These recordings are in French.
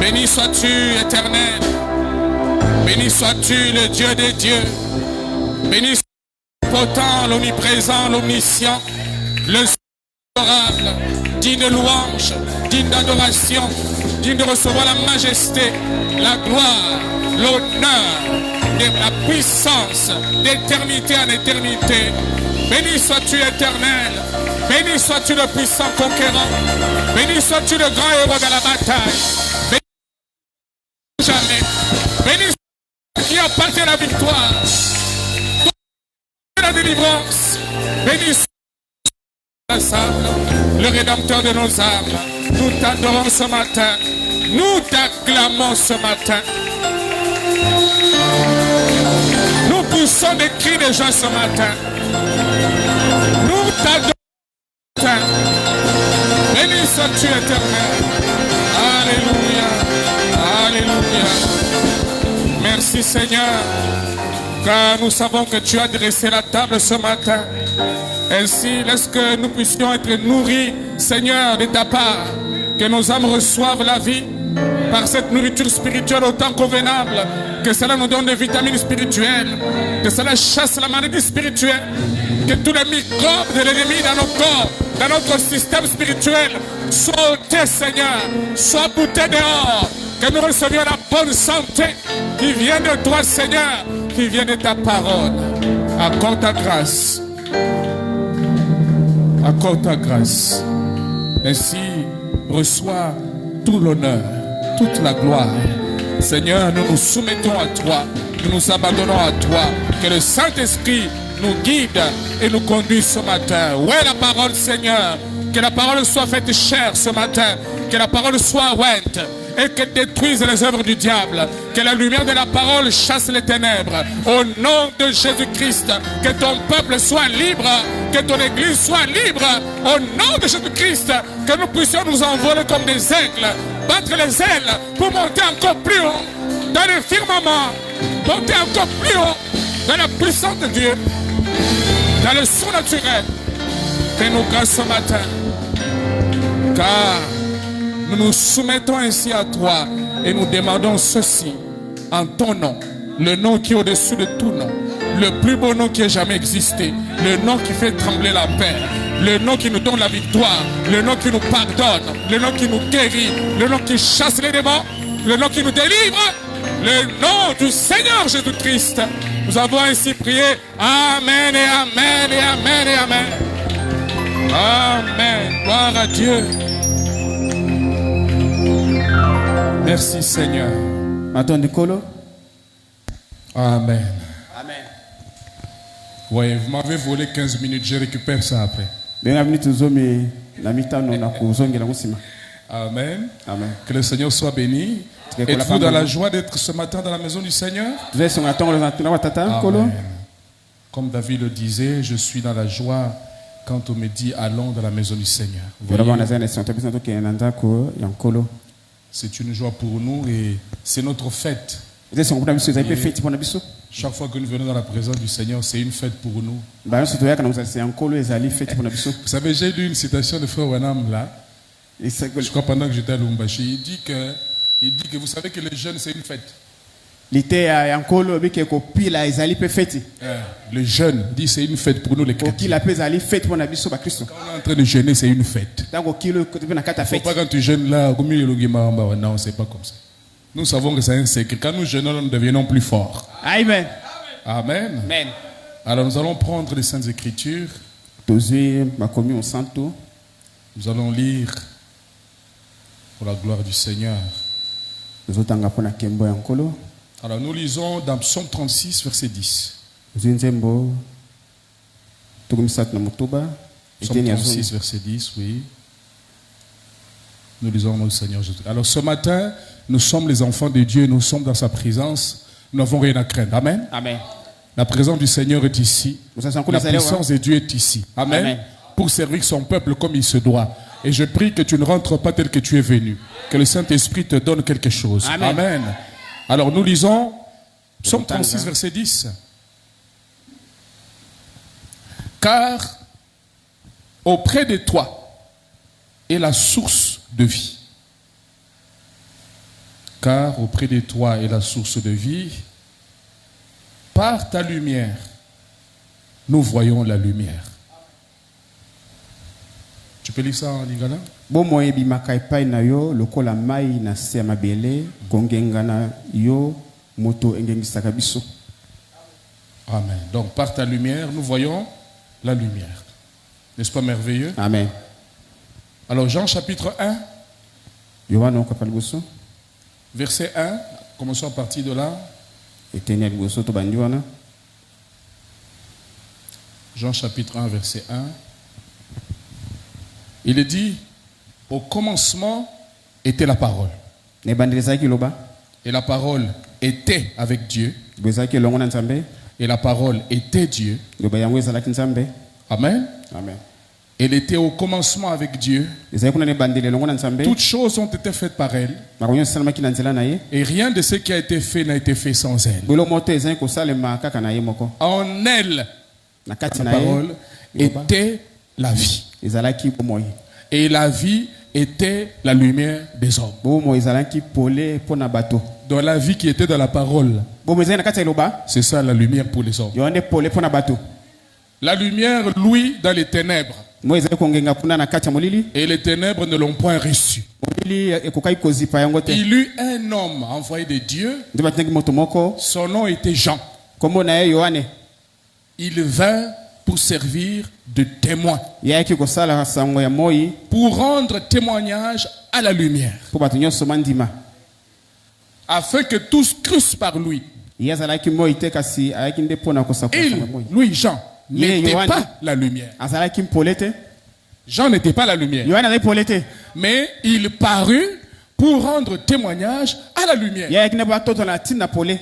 Béni sois-tu, éternel. Béni sois-tu, le Dieu des dieux. Béni sois-tu, potent, l'omniprésent, l'omniscient, le adorable, digne de louange, digne d'adoration, digne de recevoir la majesté, la gloire, l'honneur, et la puissance d'éternité en éternité. Béni sois-tu, éternel. Béni sois-tu, le puissant conquérant. Béni sois-tu, le grand héros de la bataille. Béni jamais. Béni sois-tu qui appartient à la victoire, la délivrance. Béni sois-tu, le rédempteur de nos âmes. Nous t'adorons ce matin. Nous t'acclamons ce matin. Nous poussons des cris de joie ce matin. Nous t'adorons. Béni sois-tu, éternel. Alléluia. Alléluia. Merci, Seigneur, car nous savons que tu as dressé la table ce matin. Ainsi, laisse que nous puissions être nourris, Seigneur, de ta part. Que nos âmes reçoivent la vie par cette nourriture spirituelle autant convenable. Que cela nous donne des vitamines spirituelles. Que cela chasse la maladie spirituelle. Que tous les microbes de l'ennemi dans nos corps, dans notre système spirituel, soient ôtés, Seigneur. Soient boutés dehors. Que nous recevions la bonne santé qui vient de toi, Seigneur, qui vient de ta parole. Accorde ta grâce. Accorde ta grâce. Ainsi, reçois tout l'honneur, toute la gloire. Seigneur, nous nous soumettons à toi. Nous nous abandonnons à toi. Que le Saint-Esprit nous guide et nous conduise ce matin. Où est la parole, Seigneur? Que la parole soit faite chair ce matin. Que la parole soit ointe et qu'elle détruise les œuvres du diable. Que la lumière de la parole chasse les ténèbres. Au nom de Jésus-Christ, que ton peuple soit libre, que ton église soit libre. Au nom de Jésus-Christ, que nous puissions nous envoler comme des aigles, battre les ailes pour monter encore plus haut dans le firmament, monter encore plus haut dans la puissance de Dieu, dans le surnaturel. Fais-nous grâce ce matin, car nous nous soumettons ainsi à toi et nous demandons ceci en ton nom, le nom qui est au-dessus de tout nom, le plus beau nom qui ait jamais existé, le nom qui fait trembler la paix, le nom qui nous donne la victoire, le nom qui nous pardonne, le nom qui nous guérit, le nom qui chasse les démons, le nom qui nous délivre, le nom du Seigneur Jésus-Christ. Nous avons ainsi prié. Amen et amen et amen et amen. Amen. Gloire à Dieu. Merci Seigneur. Attends, Nicolo. Amen. Amen. Oui, vous m'avez volé 15 minutes, je récupère ça après. Amen. Amen. Que le Seigneur soit béni. Êtes-vous dans la joie d'être ce matin dans la maison du Seigneur? Amen. Comme David le disait, je suis dans la joie quand on me dit allons dans la maison du Seigneur. C'est une joie pour nous et c'est notre fête. Et chaque fois que nous venons dans la présence du Seigneur, c'est une fête pour nous. Vous savez, j'ai lu une citation de Frère Wanam là. Je crois pendant que j'étais à Lumbashi. Il dit que vous savez que les jeunes c'est une fête. Le jeûne dit c'est une fête pour nous les chrétiens. Quand on est en train de jeûner, c'est une fête. Il ne faut pas quand tu jeûnes là, non, c'est pas comme ça. Nous savons que c'est un secret. Quand nous jeûnons, nous devenons plus forts. Amen. Amen. Amen. Alors nous allons prendre les Saintes Écritures. Nous allons lire pour la gloire du Seigneur. Alors nous lisons dans Psaume 36, verset 10. Psaume 36, verset 10, oui. Nous lisons au Seigneur Jésus. Alors ce matin, nous sommes les enfants de Dieu, nous sommes dans sa présence, nous n'avons rien à craindre. Amen. Amen. La présence du Seigneur est ici. La puissance de Dieu est ici. Amen. Amen. Pour servir son peuple comme il se doit. Et je prie que tu ne rentres pas tel que tu es venu. Que le Saint-Esprit te donne quelque chose. Amen. Amen. Alors nous lisons Psaume 36, verset 10. Car auprès de toi est la source de vie. car auprès de toi est la source de vie. Par ta lumière, nous voyons la lumière. Tu peux lire ça en lingala? Bomo ebimaka epai na yo lokola mai na se ya mabele kongenga na yo moto engengisaka biso. Amen. Donc par ta lumière, nous voyons la lumière. N'est-ce pas merveilleux? Amen. Alors Jean chapitre 1, Yohana okapali boso verset 1, commençons à partir de là. etenia liboso to bandi wana. Jean chapitre 1, verset 1. Il est dit, au commencement était la parole. Ne bandeli ezalaki loba Et la parole était avec Dieu. boye ezalaki elongo na Nzambe Et la parole était Dieu. loba yango ezalaki Nzambe. Amen. Amen. Elle était au commencement avec Dieu. ezalaki kuna ne bandeli elongo na Nzambe Toutes choses ont été faites par elle. makambo nyonso esalamaki na nzela na ye. Et rien de ce qui a été fait n'a été fait sans elle. Bolo moto ezalaki kosalema kaka na ye moko. En elle, Na kati la na ye parole était la vie. ezalaki bomoi. Et la vie était la lumière des hommes. Bomoi ezalaki pole pona bato. Dans la vie qui était dans la parole, Bomoi ezalaki na kati ya loba c'est ça la lumière pour les hommes. yonde pole pona bato. La lumière, lui, dans les ténèbres. Moi ezalaki kongenga kuna na kati ya molili. Et les ténèbres ne l'ont point reçu. Molili ekokai kozipa yango te. Il eut un homme envoyé de Dieu. Nde batinaki moto moko Son nom était Jean. kombo na ye Yohane. Il vint pour servir de témoin, Yaki kosala sango ya moi pour rendre témoignage à la lumière, po bato nyonso mandima. afin que tous crussent par lui. Ye azalaki moi te kasi ayaki nde pona kosakosa Il, na moi. lui, Jean, n'était Yohane. pas la lumière. Azalaki mpole te. Jean n'était pas la lumière. Yohane azalaki pole te. Mais il parut pour rendre témoignage à la lumière. Yaki ne batoto na tina pole.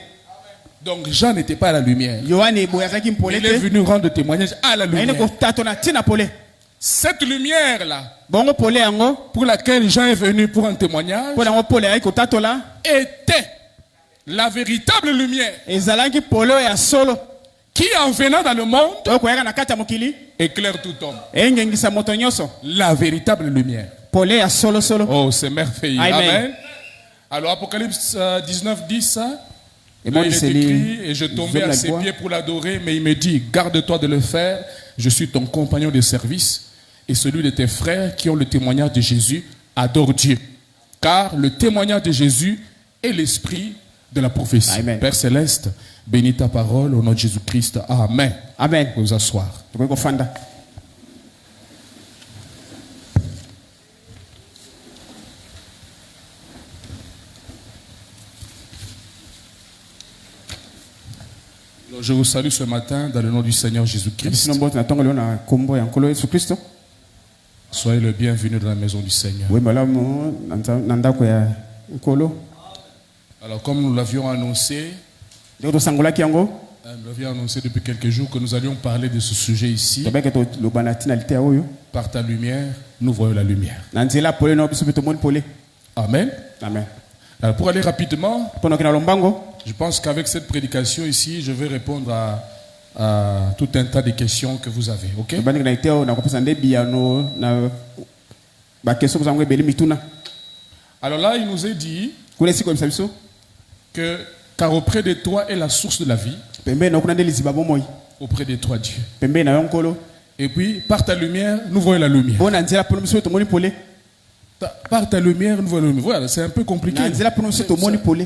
Donc Jean n'était pas la lumière. Yohane boye azalaki mpole Il est te. venu rendre témoignage à la Ayene lumière. ko tato na tina pole. Cette lumière-là, Bongo pole yango pour laquelle Jean est venu pour un témoignage, pona ngo pole ayaki ko tato la était la véritable lumière ezalaki pole ya solo. qui, en venant dans le monde, To ko yaka na kati ya mokili éclaire tout homme. engengisa moto nyonso. La véritable lumière. Pole ya solo solo. Oh, c'est merveilleux. Amen. Amen. Alors, Apocalypse 19, 10, Et là, moi il est c'est écrit, et je tombais la à ses gloire. pieds pour l'adorer, mais il me dit, garde-toi de le faire, je suis ton compagnon de service, et celui de tes frères qui ont le témoignage de Jésus, adore Dieu. Car le témoignage de Jésus est l'esprit de la prophétie. Amen. Père Céleste, bénis ta parole au nom de Jésus-Christ. Amen. Amen. Vous asseoir. Tokoki kofanda. Alors, je vous salue ce matin dans le nom du Seigneur Jésus-Christ. Sino mbote na tongo leo na kombo ya nkolo Yesu Kristo. Soyez le bienvenu dans la maison du Seigneur. Oui, malamu na ndako ya nkolo. Alors, comme nous l'avions annoncé, Leo tosangolaki yango. nous l'avions annoncé depuis quelques jours que nous allions parler de ce sujet ici. Tobeke to lobana tina lite oyo. Par ta lumière, nous voyons la lumière. Na nzela pole na biso beto moni pole. Amen. Amen. Alors, pour aller rapidement, Pono kina lombango. je pense qu'avec cette prédication ici, je vais répondre à tout un tas de questions que vous avez. Ok? Bani na iteo na kopesa nde biano na ba keso ko zango ebeli mituna. Alors là, il nous est dit Kule siko ebisa biso. que car auprès de toi est la source de la vie, Pembe na kuna nde liziba bomoi. auprès de toi Dieu. Pembe na yo nkolo. Et puis, par ta lumière, nous voyons la lumière. Bona nzela pono biso to moni pole. Par ta lumière, nous voyons la lumière. Voilà, c'est un peu compliqué. Na nzela pono biso to moni pole.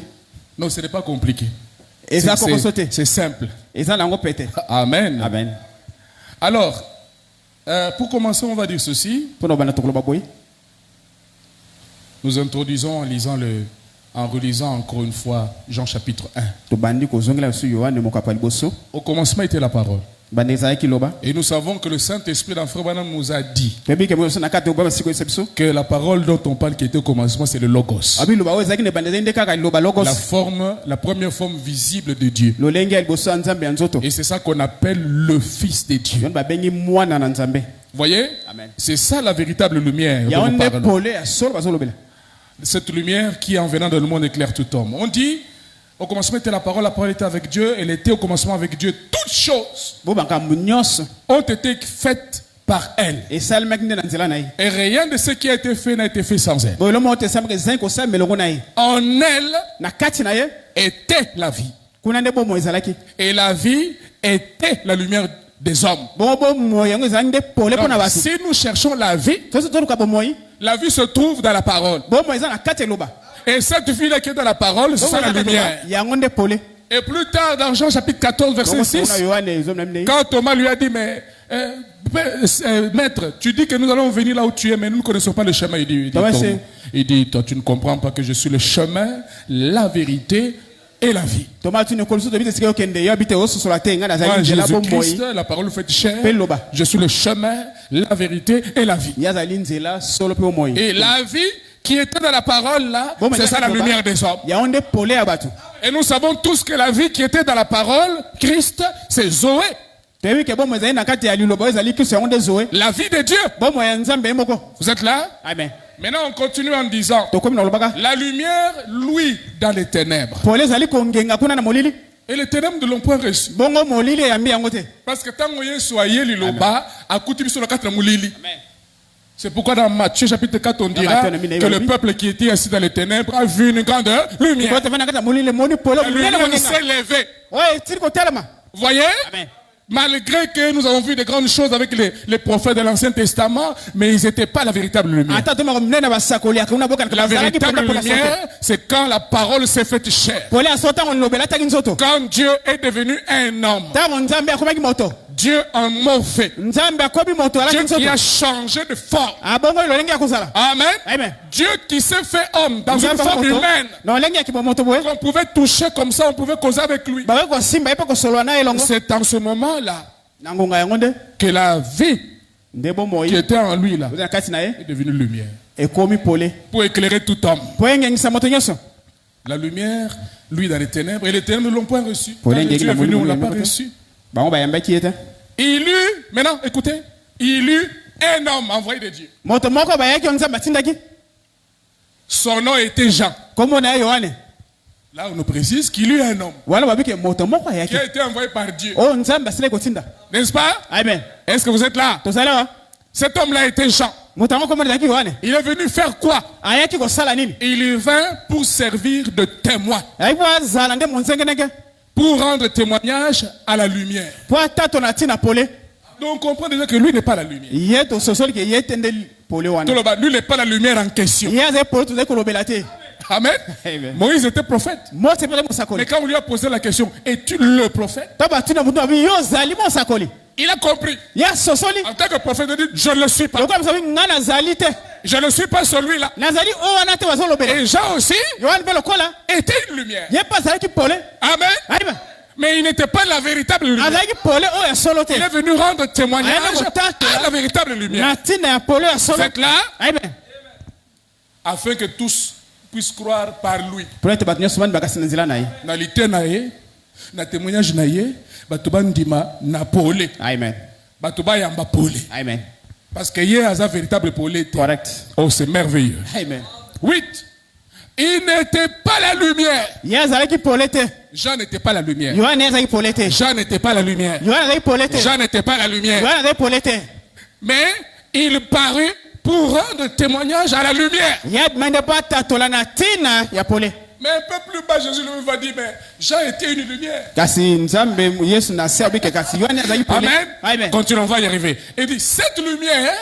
Non, ce n'est pas compliqué. Eza ko kosote. C'est simple. Eza nango pete. Amen. Amen. Alors, pour commencer, on va dire ceci. Pono bana to koloba boy. Nous introduisons en relisant encore une fois Jean chapitre 1. To bandi ko zongela su Yohane mokapali boso. Au commencement était la parole. Baneza yaki loba. Et nous savons que le Saint-Esprit dans Frère Branham nous a dit Pebi ke mo na kate obaba siko biso. que la parole dont on parle qui était au commencement, c'est le Logos. Abi loba ozaki ne bandeza inde kaka loba logos. La première forme visible de Dieu. Lolenge ya liboso ya Nzambe ya nzoto. Et c'est ça qu'on appelle le Fils de Dieu. Yon ba bengi mwana na Nzambe. Voyez? Amen. C'est ça la véritable lumière Ya dont nous onde parlons. pole ya solo bazo lobela. Cette lumière qui, en venant dans le monde, éclaire tout homme. On dit, au commencement était la parole était avec Dieu, elle était au commencement avec Dieu. Toutes choses Bo banka munyos ont été faites par elle. Et Et rien de ce qui a été fait n'a été fait sans elle. En elle était la vie. Et la vie était la lumière des hommes. Donc, si nous cherchons la vie se trouve dans la parole. Et cette vie-là qui est dans la parole, c'est la lumière. Et plus tard, dans Jean chapitre 14, verset 6, quand Thomas lui a dit, mais maître, tu dis que nous allons venir là où tu es, mais nous ne connaissons pas le chemin. Il dit, toi, tu ne comprends pas que je suis le chemin, la vérité et la vie. Moi, Jésus-Christ, la parole fait chair, je suis le chemin, la vérité et la vie. Et la vie qui était dans la parole là, c'est ça la lumière des hommes. Et nous savons tous que la vie qui était dans la parole, Christ, c'est Zoé. La vie de Dieu. Vous êtes là? Amen. Maintenant on continue en disant, la lumière, lui, dans les ténèbres. Et les ténèbres ne l'ont point reçu. Parce que tant que soyez liloba, à coutume sur le 4 moulili. C'est pourquoi dans Matthieu chapitre 4, on dira que le peuple qui était assis dans les ténèbres a vu une grande lumière. La lumière s'est levée. Vous voyez? Malgré que nous avons vu de grandes choses avec les prophètes de l'Ancien Testament, mais ils n'étaient pas la véritable lumière. La véritable lumière, c'est quand la parole s'est faite chair. Quand Dieu est devenu un homme. Dieu en morphé. Dieu qui a changé de forme. Amen. Dieu qui s'est fait homme dans une forme humaine. On pouvait toucher comme ça, on pouvait causer avec lui. C'est en ce moment-là que la vie qui était en lui là est devenue lumière. Pour éclairer tout homme. La lumière, lui dans les ténèbres, et les ténèbres ne l'ont point reçu. Quand Dieu est venu, on ne l'a pas reçu. Il eut, maintenant écoutez, il eut un homme envoyé de Dieu. Son nom était Jean. Là on nous précise qu'il eut un homme qui a été envoyé par Dieu. N'est-ce pas? Amen. Est-ce que vous êtes là? Cet homme-là était Jean. Il est venu faire quoi? Il vint pour servir de témoin. Pour rendre témoignage à la lumière. Donc on comprend déjà que lui n'est pas la lumière. Lui n'est pas la lumière en question. Amen. Moïse était prophète. Mais quand on lui a posé la question, es-tu le prophète? Il a compris. En tant que prophète, il dit, je ne le suis pas. Je ne suis pas celui-là. Et Jean aussi était une lumière. Amen. Mais il n'était pas la véritable lumière. Il est venu rendre témoignage à la véritable lumière. Vous êtes là? Afin que tous puissent croire par lui. Na témoignage naïe, batuba ndima na polé. Amen. Batuba yamba polé. Amen. Parce que hier a véritable polé. Correct. Oh, c'est merveilleux. Amen. 8. Il n'était pas la lumière. Jean n'était pas la lumière. Jean n'était pas la lumière. Jean n'était pas la lumière. Mais il parut pour rendre témoignage à la lumière. Mais un peu plus bas, Jésus lui va dire, mais Jean était une lumière. Amen. Continuons, on va y arriver. Il dit, cette lumière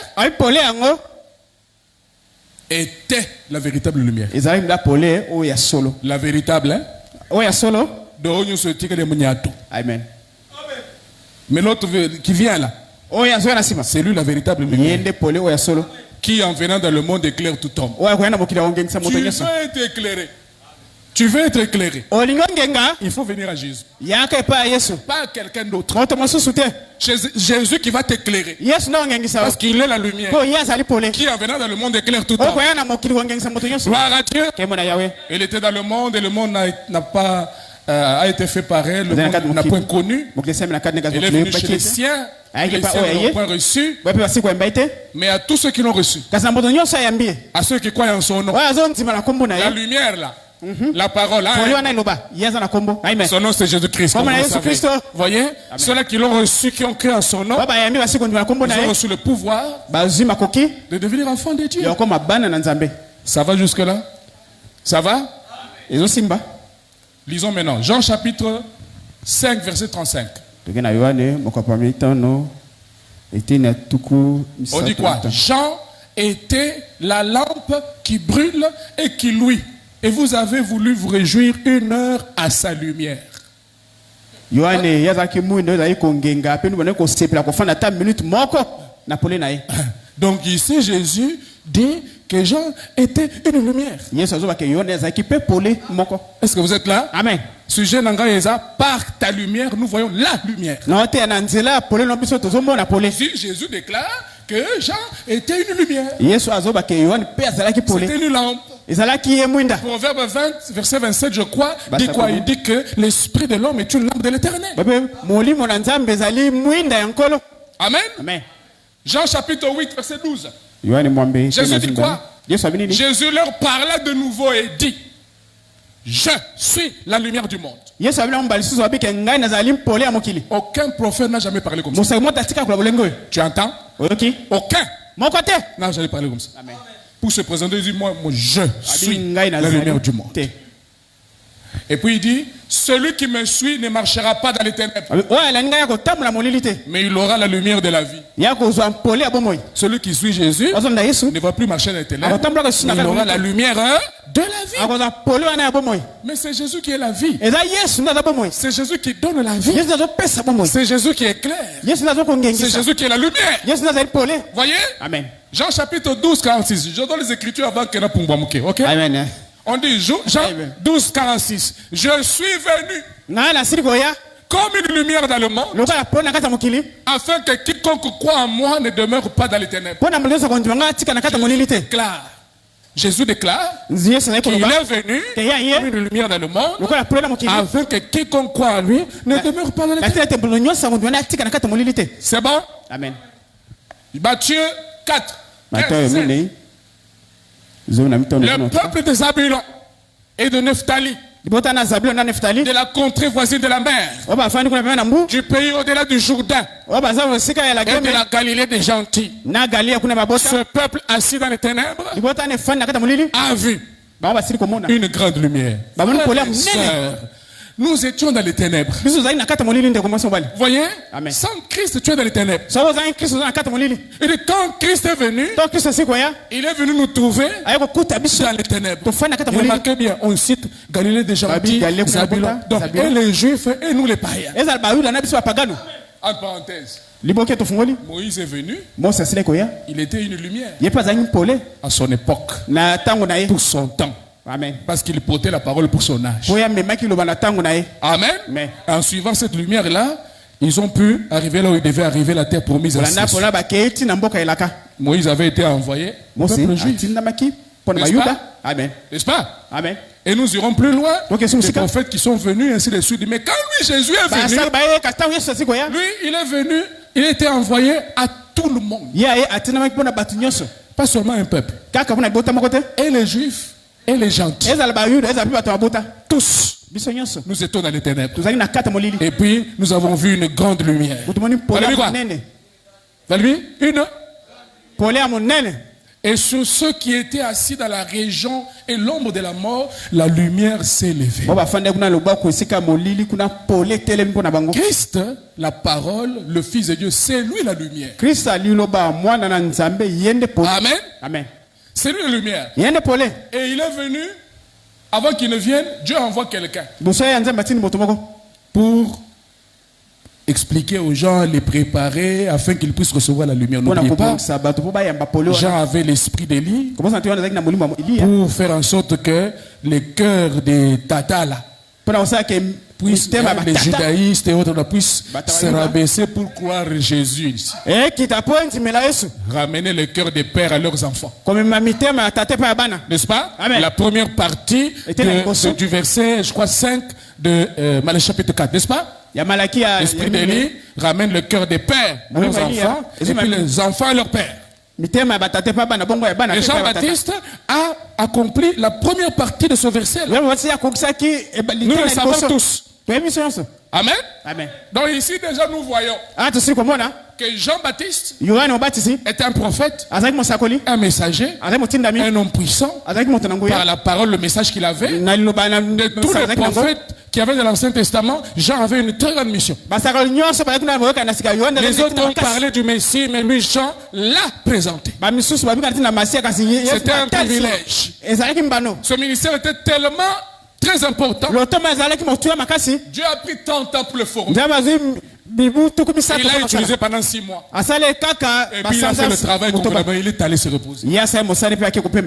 était la véritable lumière. La véritable, hein? Amen. Mais l'autre qui vient là, c'est lui la véritable lumière. Qui en venant dans le monde éclaire tout homme. Tu veux être éclairé. Tu veux être éclairé. Il faut venir à Jésus. Pas à quelqu'un d'autre. Jésus qui va t'éclairer. Parce qu'il est la lumière. Qui en venant dans le monde éclaire tout homme. Gloire à Dieu. Il était dans le monde et le monde n'a pas a été fait par elle. Le monde n'a point connu. Il est venu chez les siens. Les siens ne l'ont point reçu. Mais à tous ceux qui l'ont reçu. À ceux qui croient en son nom. La lumière là. La parole. pole Hein? wana iloba yeza na kombo amen Son nom c'est Jésus-Christ. Comme comme vous Jésus savez. Christ. Voyez, ceux-là qui l'ont reçu, qui ont cru en son nom, baba yambi basiko ndima kombo ils na ont ye reçu le pouvoir bazwi makoki de devenir enfants de Dieu. ya koma bana na nzambe Ça va jusque-là? Ça va? ezo simba Lisons maintenant. Jean chapitre 5, verset 35. toke na yohane mokopa mitano eteni ya tuku On dit quoi? Jean était la lampe qui brûle et qui luit. Et vous avez voulu vous réjouir 1 heure à sa lumière. yohane yazaki mwindo ezali kongenga pe nubone kosepela kofanda ta minute moko na pole na ye Donc ici, Jésus dit que Jean était une lumière. yesu azobake yohane azalaki pe pole moko Est-ce que vous êtes là? amen Sujet nanga eza, par ta lumière, nous voyons la lumière. na te na nzela ya pole no biso tozomona pole Ici, Jésus déclare que Jean était une lumière. yesu azobake yohane pe azalaki pole C'était une lampe. ezalaki ye mwinda Proverbe 20, verset 27, je crois, Bah, dit ça quoi? peut- Il dit que l'esprit de l'homme est une lampe de l'éternel. babe molimo na nzambe ezali mwinda ya nkolo Amen. amen Jean chapitre 8, verset 12. yohane mwambe Jésus dit quoi? yesu abi nini Jésus leur parla de nouveau et dit, je suis la lumière du monde. yesu abi na mobali susu abike ngai nazali mpole ya mokili Aucun prophète n'a jamais parlé comme ça. mosangi moto atika kola bolenge oyo Tu entends? oyoki Aucun moko te n'a jamais parlé comme ça. amen Pour se présenter, il dit, moi je abi suis ngai la lumière du nazali monde. te Et puis il dit, celui qui me suit ne marchera pas dans les ténèbres, abi oyo alandi ngai ya kotambola molili te mais il aura la lumière de la vie. ya kozwa mpole ya bomoi Celui qui suit Jésus ozonda yesu ne va plus marcher dans les ténèbres, akotambola kosusu mais na il aura kati la lumière de la vie. akozwa pole wana ya bomoi Mais c'est Jésus qui est la vie. eza yesu nde aza bomoi C'est Jésus qui donne la vie. yesu nde azopesa bomoi C'est Jésus qui est clair. yesu nde C'est azokongengisa Jésus qui est la lumière. yesu nde azali pole Voyez? amen Jean chapitre 12, 46. Je donne les écritures avant que nous puissions. Ok? amen On dit Jean Amen. 12, 46. Je suis venu ngai nasili koya comme une lumière dans le monde, lokola pole na kati ya mokili afin que quiconque croit en moi ne demeure pas dans les ténèbres. mpo na moto nyonso kondima ngai atika na kati ya molili te Déclare. Jésus déclare yesu azali qu'il koloba est venu keya ye comme une lumière dans le monde, lokola pole na mokili afin que quiconque croit en lui ne demeure pas dans les ténèbres. batila ete moto nyonso kondima ngai atika na kati ya molili te C'est bon? amen Matthieu 4. matayo 15. minei zomi na mitano Le peuple de Zabulon et de Nephtali, libota na zabilo na neftali de la contrée voisine de la mer, oyo bafandi kuna pema na mbu du pays au-delà du Jourdain oyo baza esika ya et de lageme la Galilée des gentils. na galia kuna babota Ce peuple assis dans les ténèbres libota na efandi na kati ya molili a vu bango basili komona une grande lumière. bamoni pole ya Frères et monene sœurs, nous étions dans les ténèbres. biso ozali na kati ya molili ndeko mwasi mobali Voyez? Amen. Sans Christ, tu es dans les ténèbres. soki ozali kristo oza na kati ya molili Et quand Christ est venu, to kristo esi koya il est venu nous trouver aye kokuta biso dans les ténèbres. tofandi na kati ya molili Remarquez bien, on cite Galilée des gentils, Galilée, Zabulon. Donc, Zabulon. et les juifs et nous les païens. ezala bayuda na biso bapagano Entre parenthèses, liboki tofungoli Moïse est venu, mose asili koya il était une lumière ye mpe azalaki mpole à son époque, na ntango na ye pour son temps, amen parce qu'il portait la parole pour son âge. po ye amemaki loba na ntango na ye Amen. Amen. En suivant cette lumière-là, ils ont pu arriver là où ils devaient arriver, la terre promise à olanda ceux. mpona bakei ntina mboka elaka Moïse avait été envoyé au mose peuple juif, atindamaki mpona N'est-ce bayuda pas? amen n'est-ce pas? amen Et nous irons plus loin. Donc, ils sont Les aussi prophètes qui sont venus, ainsi de suite. Mais quand lui, Jésus est venu, basali bayeka ntango yesu asi koya lui, il est venu, il était envoyé à tout le monde. ye aye atindamaki mpona bato nyonso Pas seulement un peuple. kaka mpona libota moko te Et les juifs, et les gentils. ezala bayuda ezala mpe bato ya bota Tous, biso nyonso nous étions dans les ténèbres. tozalaki na kati ya molili Et puis, nous avons vu une grande lumière. botomoni pole Allez, ya quoi? monene Vous avez vu? Une. pole ya monene Et sur ceux qui étaient assis dans la région et l'ombre de la mort, la lumière s'est levée. bo bafandaki kuna lobako esika ya molili kuna pole etelemi mpona bango Christ, la parole, le Fils de Dieu, c'est lui la lumière. kristo aliloba mwana na nzambe ye nde pole Amen. amen C'est lui la lumière. ye nde pole Et il est venu, avant qu'il ne vienne, Dieu envoie quelqu'un liboso ya nzambe atindi moto moko pour expliquer aux gens, les préparer, afin qu'ils puissent recevoir la lumière. mpona N'oubliez pas, kobongisa bato mpo bayamba pole wana Jean avait l'esprit d'Élie komosa nti wana azalaki na molimo ya eliya pour faire en sorte que les cœurs des tatas là, mpona kosalaka puissent, mitema ya les batata judaïstes et autres là, puissent Bata se bayuda. rabaisser pour croire Jésus ici. ekita mpo endimela yesu Ramener le cœur des pères à leurs enfants. komema mitema ya tate mpe ya bana N'est-ce pas? Amen. La première partie Était la liboso. du verset, je crois, 5 de Malachie chapitre 4, n'est-ce pas? ya malaki ya L'esprit d'Élie ramène le cœur des pères à Oui, leurs Marie, enfants hein. et puis les enfants à leurs pères. Et Jean-Baptiste a accompli la première partie de ce verset. Nous le savons tous. Amen. Amen. Donc ici déjà nous voyons que Jean-Baptiste est un prophète, un messager, un homme puissant, par la parole, le message qu'il avait. De tous les prophètes qui avaient dans l'Ancien Testament, Jean avait une très grande mission. Les autres ont parlé du Messie, mais lui, Jean, l'a présenté. C'était un privilège. Ce ministère était tellement très important. Dieu a pris tant de temps pour le former. Il l'a utilisé pendant 6 mois. Et puis il a fait le travail complètement. Il est allé se reposer. Vous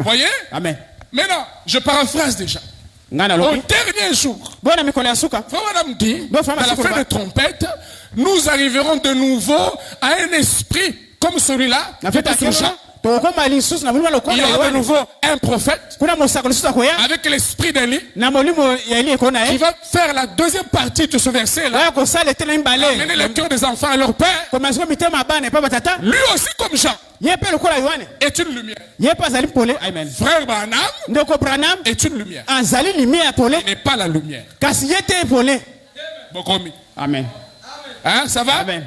voyez? Amen. Maintenant, je paraphrase déjà. Au dernier jour, Frère Madame dit, à la fin des trompettes, nous arriverons de nouveau à un esprit comme celui-là, qui était sur Jean. Il y aura de nouveau un prophète avec l'esprit d'Élie qui va faire la deuxième partie de ce verset-là. Amener le cœur des enfants à leur père. Lui aussi comme Jean est une lumière. Frère Branham est une lumière. Il n'est pas la lumière. Amen. Hein, ça va? Amen.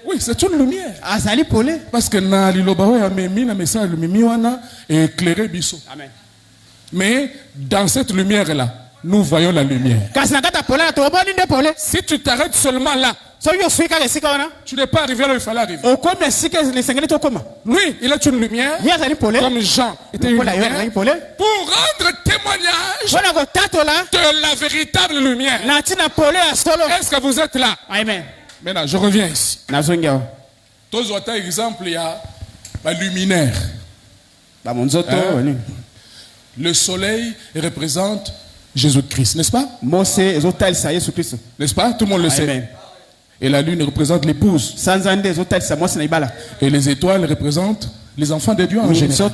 Oui, c'est une lumière. Parce que na lilobawe a memi na message le mimi wana et éclairé biso. Amen. Mais dans cette lumière là, nous voyons la lumière. Si tu t'arrêtes seulement là, tu n'es pas arrivé là où il fallait arriver. Lui, il est une lumière, comme Jean était une lumière, pour rendre témoignage de la véritable lumière. Est-ce que vous êtes là? Amen. Maintenant, je reviens ici. Tous autres exemples, il y a la luminaire. Le soleil représente Jésus-Christ, n'est-ce pas? N'est-ce pas? Tout le monde le sait. Et la lune représente l'épouse. Et les étoiles représentent les enfants de Dieu en général.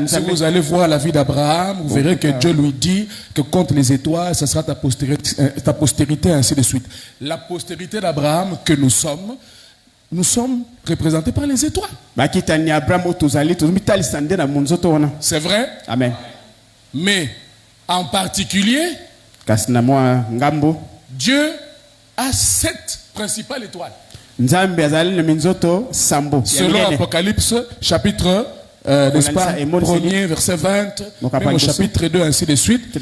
Si vous allez voir la vie d'Abraham, vous verrez que Dieu lui dit que contre les étoiles, ce sera ta postérité, ainsi de suite. La postérité d'Abraham que nous sommes représentés par les étoiles. C'est vrai? Amen. Mais en particulier, Dieu a 7 principales étoiles. Selon Apocalypse, chapitre 1er, verset 20, même au chapitre 2, ainsi de suite,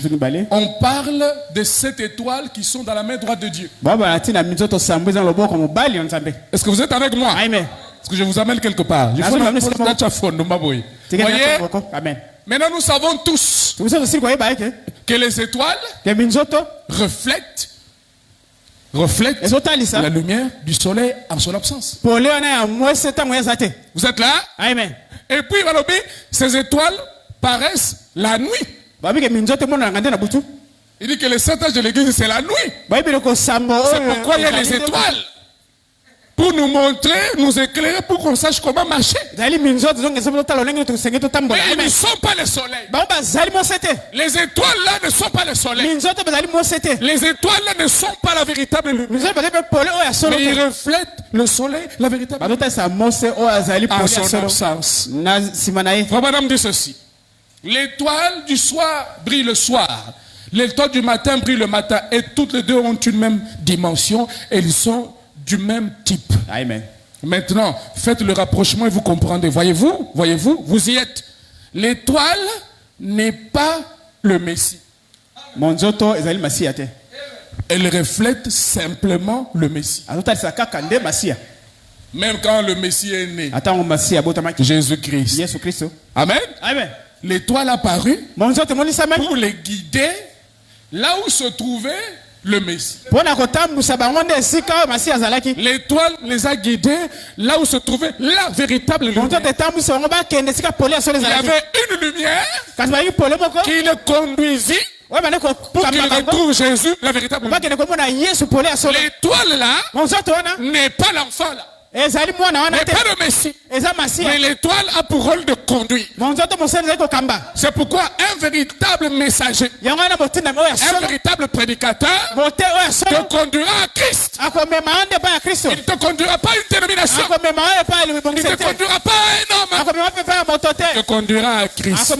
on parle de 7 étoiles qui sont dans la main droite de Dieu. Est-ce que vous êtes avec moi? Est-ce que je vous amène quelque part? Vous voyez? Maintenant, nous savons tous que les étoiles reflètent la lumière du soleil en son absence. Vous êtes là? Amen. Et puis, ces étoiles paraissent la nuit. Il dit que le saint âge de l'église, c'est la nuit. C'est pourquoi il y a les étoiles. Pour nous montrer, nous éclairer, pour qu'on sache comment marcher. Mais ils ne sont pas le soleil. Les étoiles là ne sont pas le soleil. Les étoiles là ne sont pas la véritable lumière. Mais ils reflètent le soleil, la véritable lumière. En son absence. Frère Madame dit ceci. L'étoile du soir brille le soir. L'étoile du matin brille le matin. Et toutes les deux ont une même dimension. Et ils sont du même type. Amen. Maintenant, faites le rapprochement et vous comprendrez. Voyez-vous, vous y êtes. L'étoile n'est pas le Messie. Elle reflète simplement le Messie. Même quand le Messie est né, Jésus-Christ. Amen. L'étoile a apparu pour les guider là où se trouvait le Messie. L'étoile les a guidés là où se trouvait la véritable lumière. Il y avait une lumière qui le conduisit pour qu'il retrouve Jésus, la véritable lumière. L'étoile là n'est pas l'enfant là. Mais pas le Messie. Mais l'étoile a pour rôle de conduire. C'est pourquoi un véritable messager, un véritable prédicateur te conduira à Christ. Il ne te conduira pas à une dénomination. Il ne te conduira pas à un homme. Il te conduira à Christ.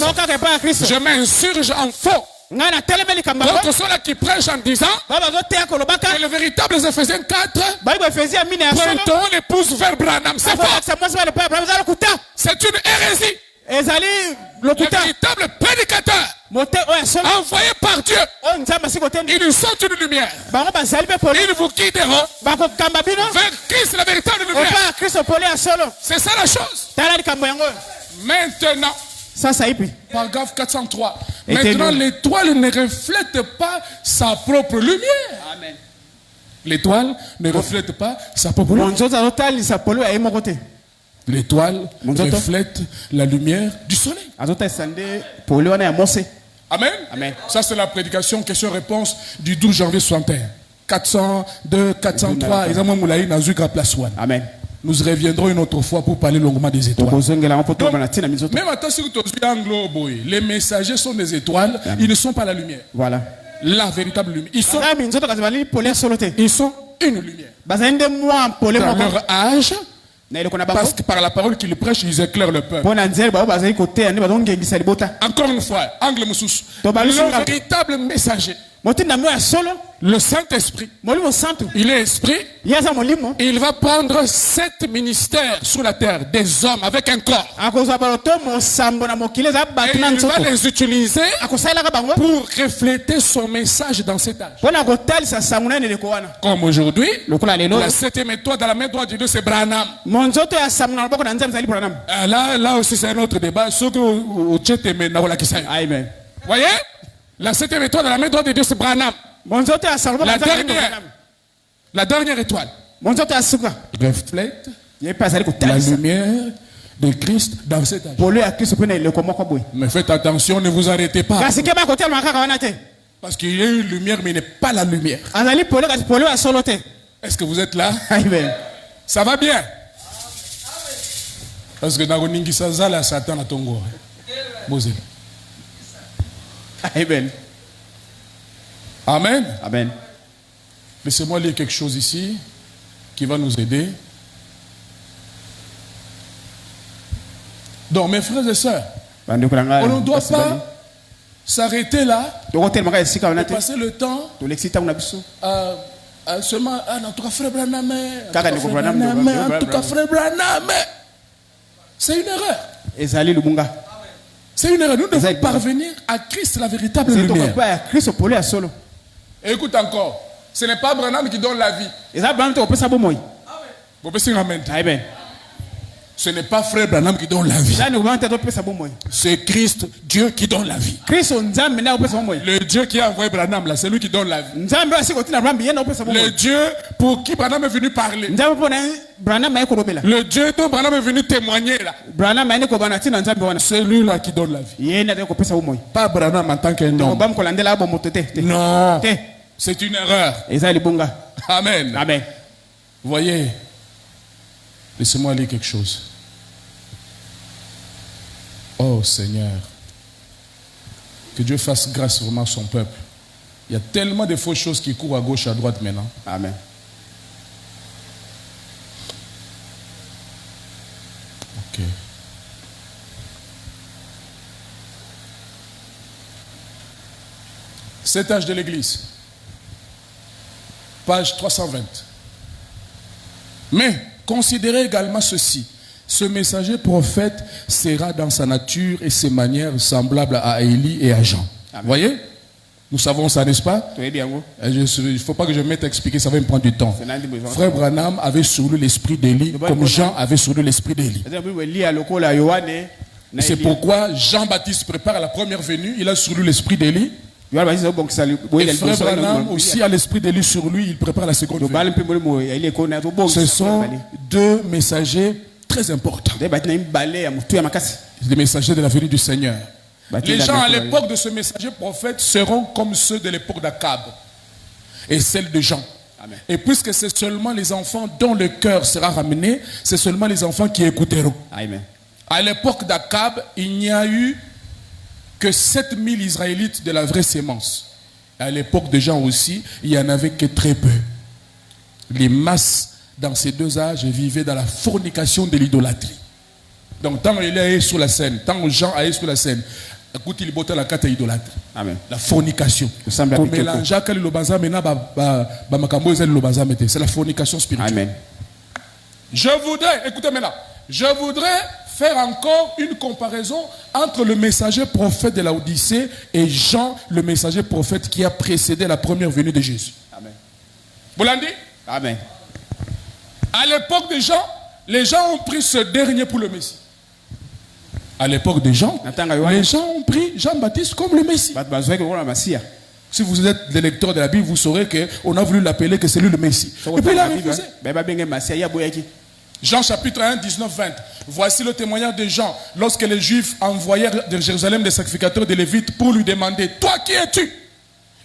Je m'insurge en faux contre ceux-là qui prêchent en disant que le véritable Éphésiens 4 pointeront l'épouse vers Branham. C'est faux. C'est une hérésie. Le véritable prédicateur envoyé par Dieu, ils nous sont une lumière. Ils vous guideront vers Christ, la véritable lumière. C'est ça la chose. Maintenant, paragraphe 403. Maintenant, l'étoile ne reflète pas sa propre lumière. L'étoile ne reflète pas sa propre lumière. L'étoile reflète la lumière du soleil. Amen. Amen. Ça, c'est la prédication question-réponse du 12 janvier 61. 402, 403, Amen. Nous reviendrons une autre fois pour parler longuement des étoiles. Donc, même attends, si vous avez les messagers sont des étoiles, ils ne sont pas la lumière. Voilà. La véritable lumière. Ils sont une lumière. Dans leur âge, parce que par la parole qu'ils prêchent, ils éclairent le peuple. Encore une fois, angle moussous. Le véritable messager, le Saint-Esprit, il est esprit, il va prendre 7 ministères sur la terre, des hommes avec un corps. Et il va les utiliser pour refléter son message dans cet âge. Comme aujourd'hui, la 7e étoile dans la main droite de Dieu, c'est Branham. Là aussi, c'est un autre débat. Amen. Voyez? La 7e étoile dans la main droite de Dieu, c'est Branham. La dernière étoile reflète la lumière de Christ dans cet âge. Mais faites attention, ne vous arrêtez pas. Parce qu'il y a une lumière, mais il n'est pas la lumière. Est-ce que vous êtes là? Ça va bien? Parce que dans le Satan a tongo. Amen. Amen. Amen. Laissez-moi lire quelque chose ici qui va nous aider. Donc, mes frères et sœurs, on ne doit pas s'arrêter là et passer le temps seulement en tout cas frère Branham, en tout cas frère Branham. C'est une erreur. C'est une erreur. Nous devons parvenir à Christ, la véritable lumière. Écoute encore. Ce n'est pas Branham qui donne la vie. Amen. Ce n'est pas frère Branham qui donne la vie. C'est Christ, Dieu qui donne la vie. Le Dieu qui a envoyé Branham là, c'est lui qui donne la vie. Le Dieu pour qui Branham est venu parler. Le Dieu dont Branham est venu témoigner là. C'est lui là qui donne la vie. Pas Branham en tant qu'un homme. Non. C'est une erreur. Amen. Amen. Vous voyez, laissez-moi lire quelque chose. Oh Seigneur, que Dieu fasse grâce vraiment à son peuple. Il y a tellement de fausses choses qui courent à gauche et à droite maintenant. Amen. Ok. Cet âge de l'Église. Page 320. Mais considérez également ceci. Ce messager prophète sera dans sa nature et ses manières semblables à Élie et à Jean. Vous voyez? Nous savons ça, n'est-ce pas? Il ne faut pas que je me mette à expliquer, ça va me prendre du temps. Frère Branham avait sur lui l'esprit d'Élie, comme Jean avait sur lui l'esprit d'Élie. C'est pourquoi Jean-Baptiste prépare la première venue, il a sur lui l'esprit d'Élie. Et frère Branham aussi a l'esprit d'Élie sur lui, il prépare la seconde venue. Ce sont deux messagers très importants. Les messagers de la venue du Seigneur. Les gens à l'époque de ce messager prophète seront comme ceux de l'époque d'Akab et celle de Jean. Amen. Et puisque c'est seulement les enfants dont le cœur sera ramené, c'est seulement les enfants qui écouteront. Amen. À l'époque d'Akab, il n'y a eu que 7000 Israélites de la vraie sémence. À l'époque de Jean aussi, il n'y en avait que très peu. Les masses dans ces deux âges vivaient dans la fornication de l'idolâtrie. Donc, tant il est sur la scène, tant Jean est sur la scène, écoute, il botte la carte idolâtre. Amen. La fornication. Comme mélange à le banza maintenant, c'est la fornication spirituelle. Amen. Je voudrais, écoutez maintenant, je voudrais faire encore une comparaison entre le messager prophète de la Odyssée et Jean, le messager prophète qui a précédé la première venue de Jésus. Amen. Vous l'avez dit? Amen. À l'époque de Jean, les gens ont pris ce dernier pour le Messie. À l'époque de Jean, les gens ont pris Jean-Baptiste comme le Messie. Si vous êtes des lecteurs de la Bible, vous saurez qu'on a voulu l'appeler que c'est lui le Messie. Et puis il a refusé. Jean chapitre 1, 19, 20. Voici le témoignage de Jean lorsque les Juifs envoyèrent de Jérusalem des sacrificateurs de Lévites pour lui demander « Toi, qui es-tu »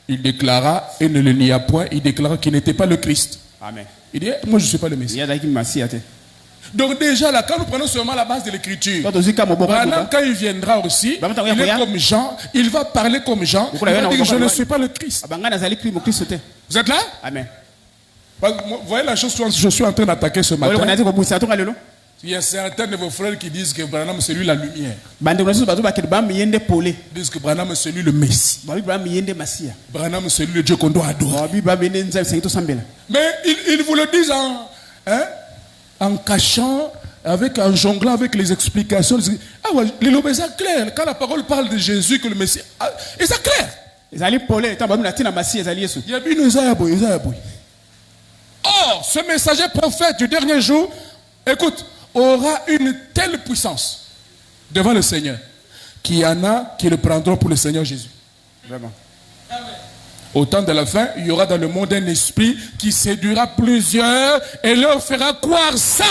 Il déclara, et ne le nia point, il déclara qu'il n'était pas le Christ. Amen. Il dit « Moi, je ne suis pas le Messie. » Donc déjà là, quand nous prenons seulement la base de l'écriture, quand il viendra aussi, il est comme Jean, il va parler comme Jean, il va dire je ne suis pas le Christ. Vous êtes là? Amen. Vous voyez la chose que je suis en train d'attaquer ce matin. Il y a certains de vos frères qui disent que Branham c'est lui la lumière. Ils disent que Branham c'est lui le Messie. Branham c'est lui le Dieu qu'on doit adorer. Mais ils vous le disent en cachant, en jonglant avec les explications. Ah ouais, c'est clair. Quand la parole parle de Jésus que le Messie, c'est clair. Or, ce messager prophète du dernier jour, écoute, aura une telle puissance devant le Seigneur qu'il y en a qui le prendront pour le Seigneur Jésus. Vraiment. Au temps de la fin, il y aura dans le monde un esprit qui séduira plusieurs et leur fera croire ça.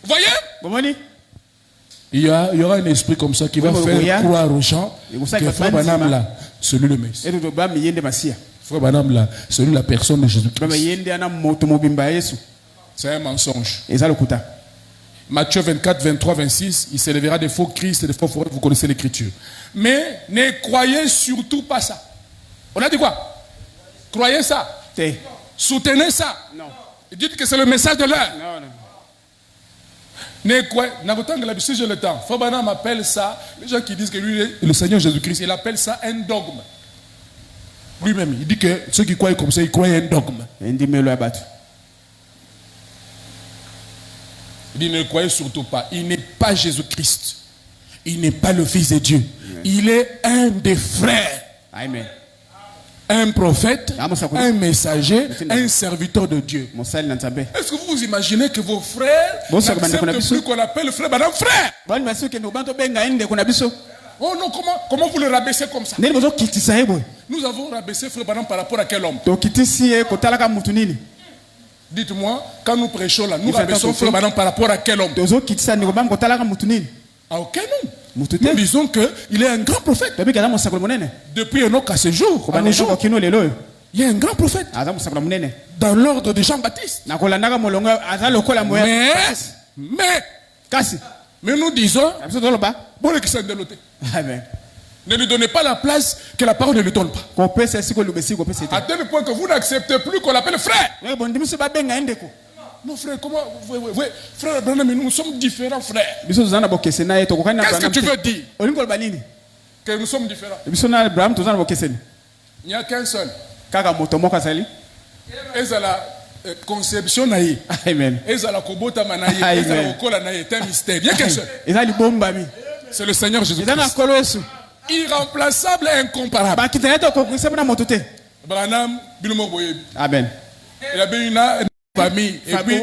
Vous voyez? Il y aura un esprit comme ça qui va faire croire aux gens que Frère Branham là, celui le Messie. Frère Branham là, celui la personne de Jésus-Christ. C'est un mensonge. Matthieu 24, 23, 26, il s'élèvera des faux Christ et des faux prophètes, vous connaissez l'écriture. Mais ne croyez surtout pas ça. On a dit quoi? Croyez ça. Soutenez ça. Non. Dites que c'est le message de l'heure. Non, non. Ne croyez. Si j'ai le temps, Fabana m'appelle ça. Les gens qui disent que lui est le Seigneur Jésus-Christ, il appelle ça un dogme. Lui-même, il dit que ceux qui croient comme ça, ils croient un dogme. Il dit ne croyez surtout pas. Il n'est pas Jésus-Christ. Il n'est pas le Fils de Dieu. Il est un des frères. Amen. Un prophète, un messager, un serviteur de Dieu. Est-ce que vous vous imaginez que vos frères n'acceptent plus qu'on appelle le frère Madame frère? Oh non, comment vous le rabaissez comme ça? Nous avons rabaissé frère Madame par rapport à quel homme? Dites-moi, quand nous prêchons là, nous rabaissons frère Madame par rapport à quel homme? À aucun homme. Nous disons qu'il est un grand prophète. Depuis Enoch à ce jour, il est un grand prophète. Dans l'ordre de Jean-Baptiste. Mais nous disons, ne lui donnez pas la place que la parole ne lui donne pas. À tel point que vous n'acceptez plus qu'on l'appelle frère. Non frère, comment frère Branham, nous sommes différents frères. Qu'est-ce que tu veux dire? Que nous sommes différents. Il n'y a qu'un seul. Et c'est la conception naïe. Amen. Et c'est la kobota manaïe. Et c'est la okola naïe. C'est un mystère. Il n'y a qu'un seul. C'est le Seigneur Jésus-Christ. Irremplaçable et incomparable. Branham, Amen. il a une famille et puis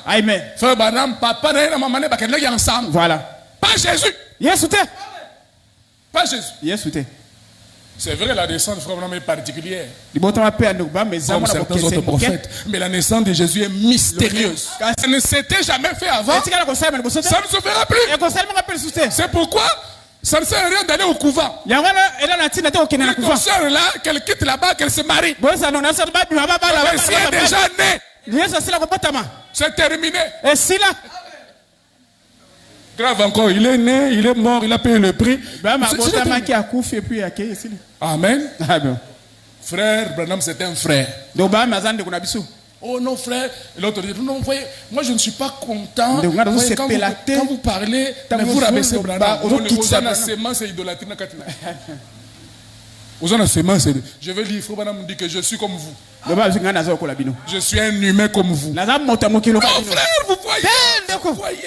Amen. frère Branham, papa et maman ne ensemble. Voilà. Pas Jésus. Yes, Pas Jésus. Yes, c'est vrai, la naissance de frère Branham est particulière. Comme Comme certains autres prophètes. Mais la naissance de Jésus est mystérieuse. Ça ne s'était jamais fait avant. Ça ne se fera plus. C'est pourquoi Ça ne sert à rien d'aller au couvent. yango na Ton soeur là, qu'elle quitte là-bas, qu'elle se marie. boza na sa ba bima ba Le Messie est déjà né. yesu sila kopotama C'est terminé. esila Grave encore, il est né, il est mort, il a payé le prix. ba C'est mabota terminé. maki akufi et puis akei esila Amen. amen Frère Branham, c'est un frère. donc ba mazande kuna biso Oh non, frère. Et l'autre dit, non, voyez, moi je ne suis pas content. Donc, on a Voyez, se quand pélater. vous parlez, Tant mais vous vous rabaissez voulez, Branham. bah, Vous on quitte ça, avez la Branham. sémence et idolâtrie. Vous avez la sémence. Je vais lire, Frère Branham dit que je suis comme vous. donc ba zinga nazo kola bino Je suis un humain comme vous. naza moto mokilo Non, frère, vous voyez. Vous voyez.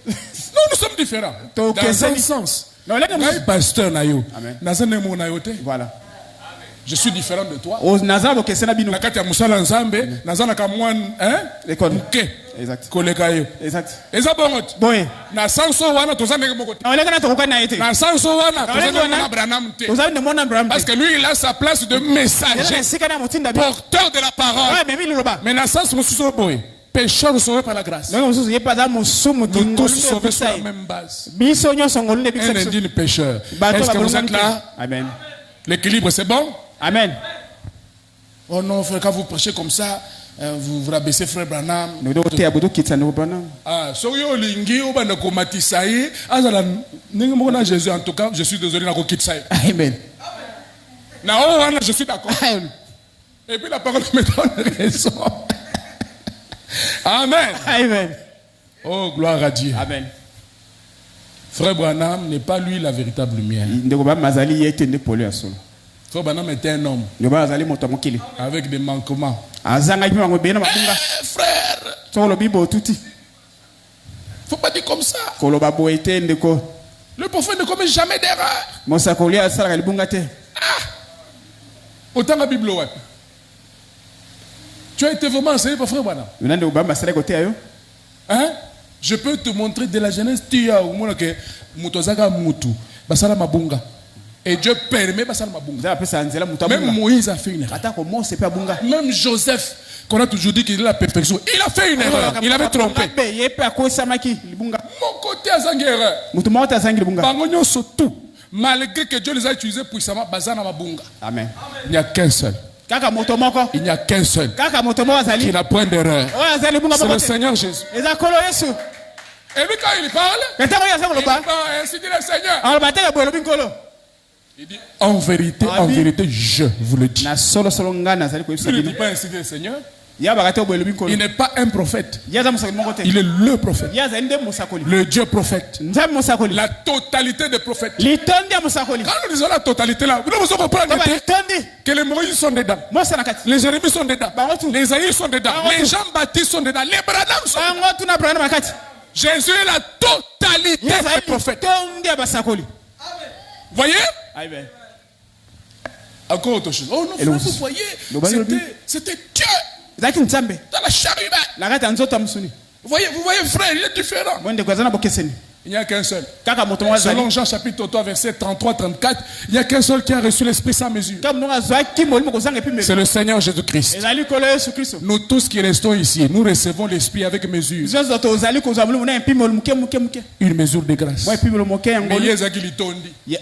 Non, nous sommes différents. Donc, Dans c'est- un sens. non là Moi, pasteur Nayo. Amen. Dans un émo Nayo te. voilà Je suis différent de toi. o naza bokesena bino Nakati ya musala nzambe, nazana ka mwan, hein? Ekon. Muke. exact Koleka yo. exact Eza bongot. boye Na sanso wana toza ndenge moko te. na oleka na tokoka na ete Na sanso wana toza Oleka ndenge wana. na Branham te. oza ne mona bram Parce que lui il a sa place de messager, esika na motinda bino porteur de la parole. ouais mais mimi loba Mais na sanso mosusu boye, pécheur sauvé par la grâce. donc mosusu yepa za mosumu Nous tous sauvés tingoli sur la même base. biso nyonso ngolunde Un biso indigne pécheur. bato Est-ce que vous êtes babolonga là? amen L'équilibre c'est bon? amen Oh non, frère, quand vous prêchez comme ça, vous vous rabaissez frère Branham. nodo te abudo kitsa no bana Ah, soki olingi obanda komatisa ye azala ndenge moko na Jésus. En tout cas, je suis désolé na kokitisa ye. amen Na o wana je suis d'accord. Et puis la parole me donne raison. Amen. amen Oh, gloire à Dieu. amen Frère Branham n'est pas lui la véritable lumière. ndeko ba mazali yete nde polo ya solo Frère Branham était un homme ndeko azali moto mokili avec des manquements. azanga ipi bango bena mabunga Frère, solo bibo tuti faut pas dire comme ça. koloba boete ndeko Le prophète ne commet jamais d'erreur. mosakoli asalaka libunga te Autant la Bible, ouais. Tu as été vraiment enseigné par Frère Branham. yona ndeko ba masala kote ayo Hein? Je peux te montrer de la Genèse, tu as au moins que Mutozaka Mutu, Basala Mabunga. Et Dieu permet Basala Mabunga. za pesa nzela mutu Même abunga Moïse a fait une erreur. ata ko mose pe abunga Même Joseph, qu'on a toujours dit qu'il est la perfection, il a fait une erreur. Il avait trompé. be yepe akosamaki libunga Mon côté a zangi erreur. mutu moko azangi libunga Bangonyo surtout. Malgré que Dieu les a utilisés puissamment, Basana Mabunga. amen Il n'y a qu'un seul. kaka moto moko Il n'y a qu'un seul kaka moto moko qui azali n'a point d'erreur. oyo azali libunga C'est moko le te Seigneur Jésus. eza kolo yesu Et lui, quand il parle, ntango oyo aza il koloba parle ainsi dit le Seigneur. aloba te boye lobi nkolo Il dit en vérité, je vous le dis. na solosolo ngai nazali koyebisa Il ne dit bino pas ainsi dit le Seigneur. yabaka te boye lobi nkolo Il n'est pas un prophète. ye aza mosakoli moko te Il est le prophète. ye azali nde mosakoli Le Dieu prophète. nzambe mosakoli La totalité des prophètes. litondi ya mosakoli Quand nous disons la totalité là, vous devez comprendre toba litondi que les Moïse sont dedans. mose na kati Les Jérémie sont dedans. Bango tout. Les Isaïe sont dedans. Bango Les tout. Jean-Baptiste sont dedans. Les Branham sont dedans. bango tuna brana makati Jésus est la totalité ye des azali prophètes. litondi ya basakoli Voyez? amen Encore autre chose. Oh non, Et frère, le- vous voyez, le bas- c'était Dieu ezalaki nzambe dans la chair humaine. na kati ya nzoto ya mosuni Vous voyez, frère, il est différent. bo ndeko aza na bokeseni Il n'y a qu'un seul. kaka moto moko azali Selon Jean chapitre 3, verset 33-34, il n'y a qu'un seul qui a reçu l'Esprit sans mesure. kaka moto azwaki molimo kozanga epi C'est melo le Seigneur Jésus-Christ. ezali kolo yesu kristo Nous tous qui restons ici, nous recevons l'Esprit avec mesure. biso nyonso tozali kozwa molimo na epimelo moke moke moke Une mesure de grâce. mwa epimelo moke Mais yango Yezaki Litondi. Ye-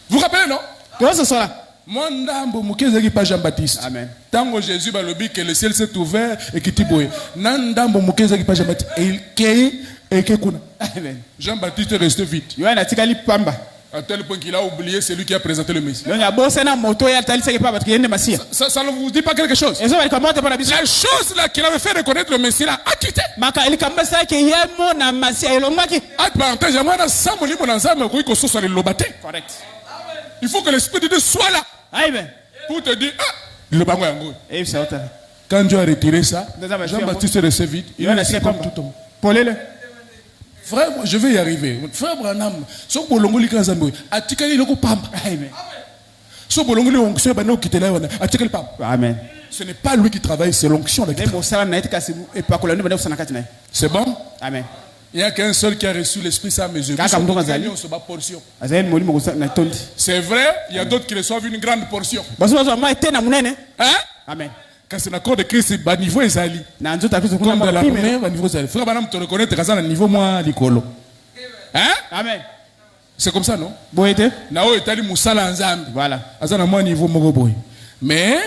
Vous vous rappelez, non? tozososola Moi, ndambo mukezaki pas Jean-Baptiste. Amen. Tango Jésus va le dire que le ciel s'est ouvert et qu'il boye. Nandambo mukezaki pas Jean-Baptiste. Et il kei et kekuna. amen Jean-Baptiste est resté vite. yohana atikali pamba À tel point qu'il a oublié celui qui a présenté le Messie. donc abosana moto ye atalisaki pa bato keyende masiya Ça ne vous dit pas quelque chose? ezobalika moto mpo na biso La chose là qui l'avait fait reconnaître le Messie là a quitté. maka likambo esalaki ye mona masiya elongwaki Entre parenthèses, il y a moi sans mon livre dans un oui qu'on soit le lobaté. correct Il faut que l'Esprit de Dieu soit là amen pour te dire ah le bango yango. eyebisa otala Quand Dieu a retiré ça, Dans un Jean-Baptiste est resté vite. Il est yohana resté atikali comme pamba tout homme. polele Frère, moi, je vais y arriver. Frère Branham, so bolongoli kanzambo, atikali loko pamba. amen So bolongoli onction bana okitela wana, atikali pamba. amen Ce n'est pas lui qui travaille, c'est l'onction là qui nde travaille. mosala na ye te kasi epakola nde bande kosala na kati na ye C'est bon? amen Il n'y a qu'un seul qui a reçu l'Esprit sans mesure. Kaka Nous mtonga sommes zali. gagnés, on se bat portion. azali molimo na tondi C'est vrai, il y a d'autres qui reçoivent une grande portion. baso bazwa mwa ete na monene Hein? amen Quand c'est l'accord de Christ, c'est bas niveau ezali. na nzoto ya kristo kuna Comme de la mapime première, bas niveau ezali. Frère Branham te reconnaître quand ça le niveau moins likolo. Hein? amen C'est comme ça, non? Boyete. Nao etali musala nzambe. Voilà. Azana moi niveau moko boy. Mais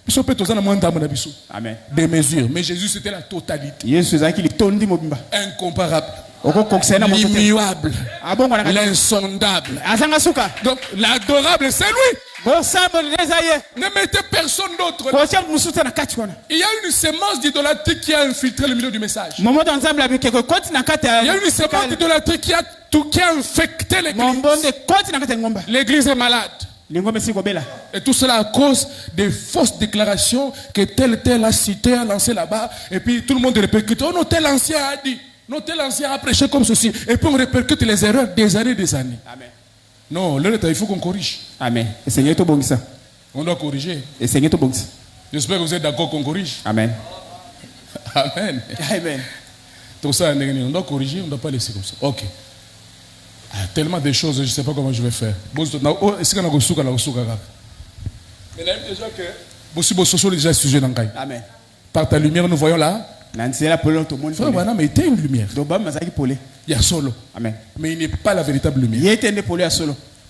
biso pe tozana moi ntambo na biso. Amen. Des mesures. Mais Jésus c'était la totalité. Yesu zaki litondi mobimba. Incomparable. Oko koksena moto te. L'immuable. Abongo na L'insondable. Azanga suka. Donc l'adorable c'est lui. Bo sambo nezaye. Ne mettez personne d'autre. Ko tia musuta na kati wana. Il y a une sémence d'idolâtrie qui a infiltré le milieu du message. Momo dans nzambe la bikeko koti na kati. Il y a une sémence d'idolâtrie qui a infecté l'église. Mombonde koti na kati ngomba. L'église est malade. Lingombe siko bela. Et tout cela à cause des fausses déclarations que tel a cité, a lancé là-bas. Et puis tout le monde répercute. Oh non, tel ancien a dit. Non, tel ancien a prêché comme ceci. Et puis on répercute les erreurs des années. Amen. Non, il faut qu'on corrige. Amen. Et Seigneur to bongisa. On doit corriger. Et Seigneur to bongisa. J'espère que vous êtes d'accord qu'on corrige. Amen. Amen. Amen. Tout ça, on doit corriger, on ne doit pas laisser comme ça. Ok. Tellement de choses, je ne sais pas comment je vais faire. Est-ce qu'on a mais déjà que vous déjà sujet dans le Amen. Par ta lumière, nous voyons là. Frère Madame était une lumière. Il y a solo. Amen. Mais il n'est pas la véritable lumière.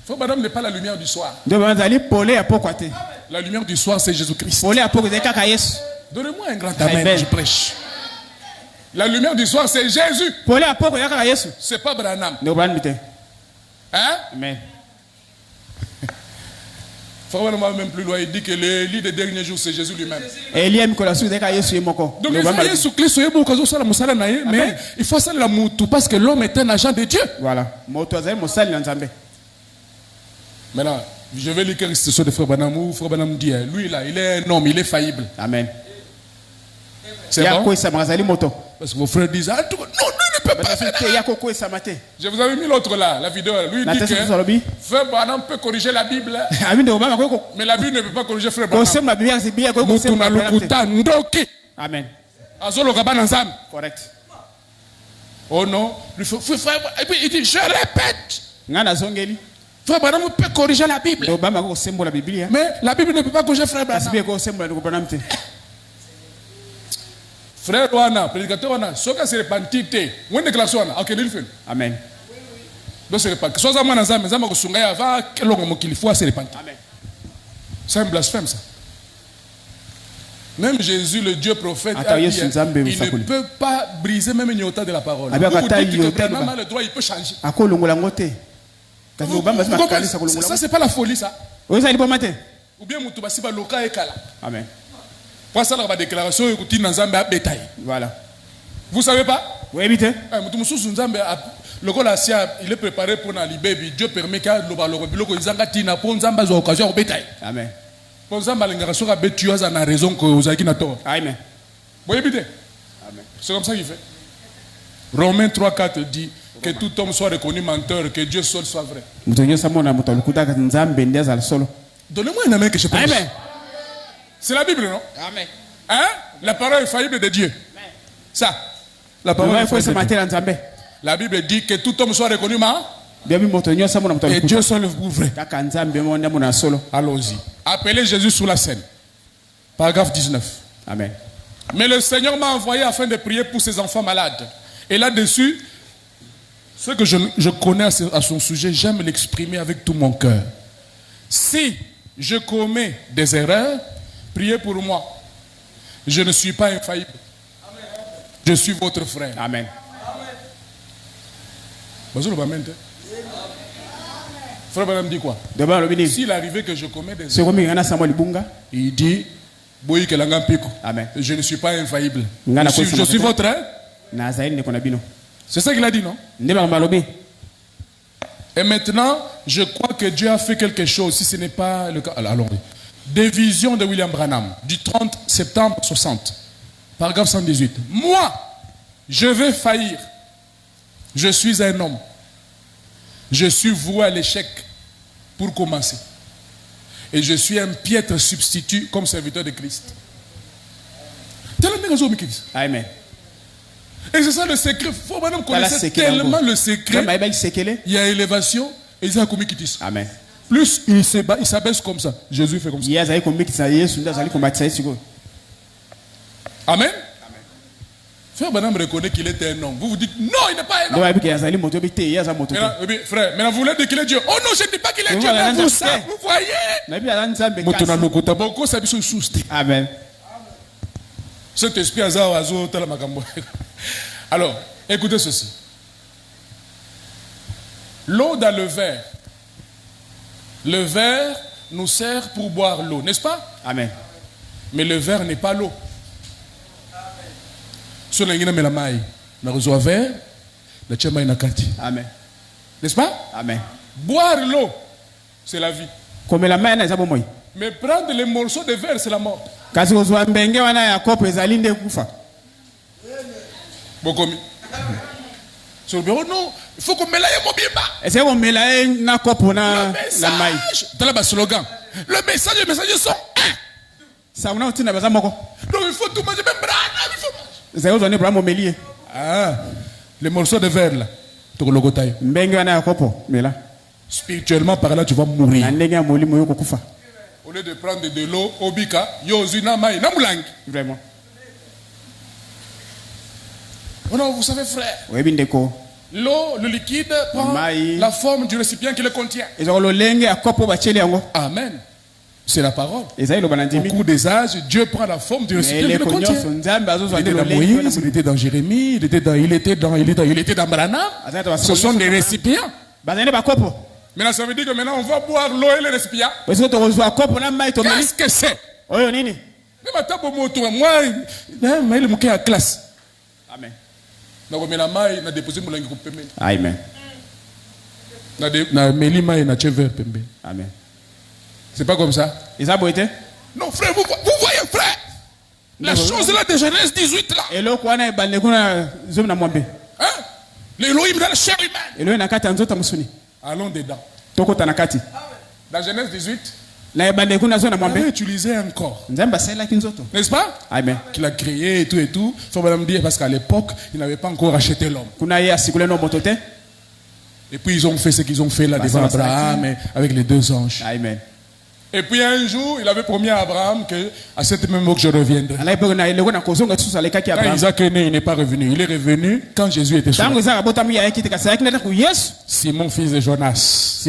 Frère Madame n'est pas la lumière du soir. La lumière du soir, c'est Jésus-Christ. Donnez-moi un grand amen, je prêche. La lumière du soir, c'est Jésus. C'est pas Branham. Hein? Amen. Frère, même plus loin, il dit que le lit des derniers jours, c'est Jésus lui-même. Donc, mais il faut ça la moutou parce que l'homme est un agent de Dieu. Voilà. Maintenant, je vais lire quelque chose de Frère Branham. Frère Branham dit, lui là, il est un homme, il est faillible. Amen. C'est bon? Parce que vos frères disent, ah, non, ne peut pas faire. Je vous avais mis l'autre là, la vidéo. Lui dit que Frère Branham peut corriger la Bible. Mais la Bible ne peut pas corriger Frère Branham. Amen. Correct. Oh non. Et puis il dit, je répète. Frère Branham peut corriger la Bible. Mais la Bible ne peut pas corriger Frère Branham. Frère Wana, prédicateur Wana, ce qui se repentit, où est déclaration Wana? Ok, il fait. Amen. Donc c'est repentir. Soit ça m'a nazam, mais ça m'a reçu avant que l'on qu'il faut se repentir. Amen. C'est un blasphème ça. Même Jésus, le Dieu prophète, il ne peut pas briser même une iota de la parole. Vous dites que Branham a le droit, il peut changer. Ça c'est pas la folie ça. Ou bien Moutouba ba loka et kala. Amen. Ça la déclaration écoutez dans Zambé à bétail. Voilà. Vous savez pas? Oui, vite. Le gars il est préparé pour la libérer. Dieu permet qu'il y ait une occasion au bétail. Amen. Pour Zambé, l'ingération a bétu à la raison que vous avez tort. Amen. Vous voyez bien? C'est comme ça qu'il fait. Romains 3:4 dit que tout homme soit reconnu menteur, que Dieu seul soit vrai. Donnez-moi un amen que je pense. Amen. C'est la Bible, non? Amen. Hein? La parole est faillible de Dieu. Ça. La parole est faillible de Dieu. La Bible dit que tout homme soit reconnu et Dieu seul est vrai. Allons-y. Appelez Jésus sur la scène. Paragraphe 19. Amen. Mais le Seigneur m'a envoyé afin de prier pour ses enfants malades. Et là-dessus, ce que je connais à son sujet, j'aime l'exprimer avec tout mon cœur. Si je commets des erreurs, priez pour moi. Je ne suis pas infaillible. Je suis votre frère. Amen. Frère Branham dit quoi? S'il arrivait que je commets des erreurs, il dit, Amen. Je ne suis pas infaillible. Je suis votre frère. C'est ça qu'il a dit, non? Et maintenant, je crois que Dieu a fait quelque chose, si ce n'est pas le cas. Alors, des visions de William Branham, du 30 septembre 60, paragraphe 118. Moi, je vais faillir. Je suis un homme. Je suis voué à l'échec pour commencer. Et je suis un piètre substitut comme serviteur de Christ. Amen. Et c'est ça le secret. Il faut maintenant connaître tellement le secret. Il y a élévation et il y a commis qui disent. Amen. Plus il s'abaisse comme ça. Jésus fait comme ça. Amen. Frère Branham reconnaît qu'il était un homme. Vous vous dites, non, il n'est pas un homme. Frère, maintenant vous voulez dire qu'il est Dieu. Oh non, je ne dis pas qu'il est Dieu. Mais vous savez, vous voyez. Amen. Cet esprit alors, écoutez ceci. L'eau dans le verre. Le verre nous sert pour boire l'eau, n'est-ce pas? Amen. Mais le verre n'est pas l'eau. Si on a une maille, on reçoit verre, le tchema est nakati. Amen. N'est-ce pas? Amen. Boire l'eau, c'est la vie. Comme la main n'est pas bon. Mais prendre les morceaux de verre, c'est la mort. Kasi ozwa mbenge wana ya kopo ezalinde kufa. Bokomi. Sur le bureau, non, il faut qu'on mélange mon bien bas. Est-ce qu'on mélange na kopo na la maille? T'as là slogan. Le message sont un. Ça on a aussi na baza moko. Donc il faut tout manger même brana, il faut manger. C'est où on est vraiment mélier. Ah, les morceaux de verre là. Tu le gotaille. Mbenge wana ya kopo, mais là. Spirituellement par là tu vas mourir. Na ndenge ya molimo yoko kufa. Au lieu de prendre de l'eau, obika, yozuna mai, na mulangi. Vraiment. Oh non, vous savez frère. Oui, bindeko. L'eau, le liquide prend la forme du récipient qui le contient. Amen. C'est la parole. Au cours des âges, Dieu prend la forme du récipient qui le contient. Il était dans Moïse, il était dans Jérémie, il était dans Branham. Ce sont des récipients. Maintenant, ça veut dire que maintenant on va boire l'eau et les récipients. Qu'est-ce que c'est? Moi, il est à classe. Amen. Amen. Amen. C'est pas comme ça. Non, frère, vous voyez, frère. La chose là de Genèse 18 là. Hein? L'Élohim dans la chair humaine. Allons dedans. Dans Genèse 18, il avait utilisé un corps. N'est-ce pas? Amen. Qu'il a créé et tout et tout. Il faut me dire parce qu'à l'époque, il n'avait pas encore acheté l'homme. Et puis ils ont fait ce qu'ils ont fait là devant Abraham et avec les deux anges. Amen. Et puis un jour, il avait promis à Abraham que à cette même heure que je reviendrai. Quand Isaac est né, il n'est pas revenu. Il est revenu quand Jésus était sur la Simon, fils de Jonas.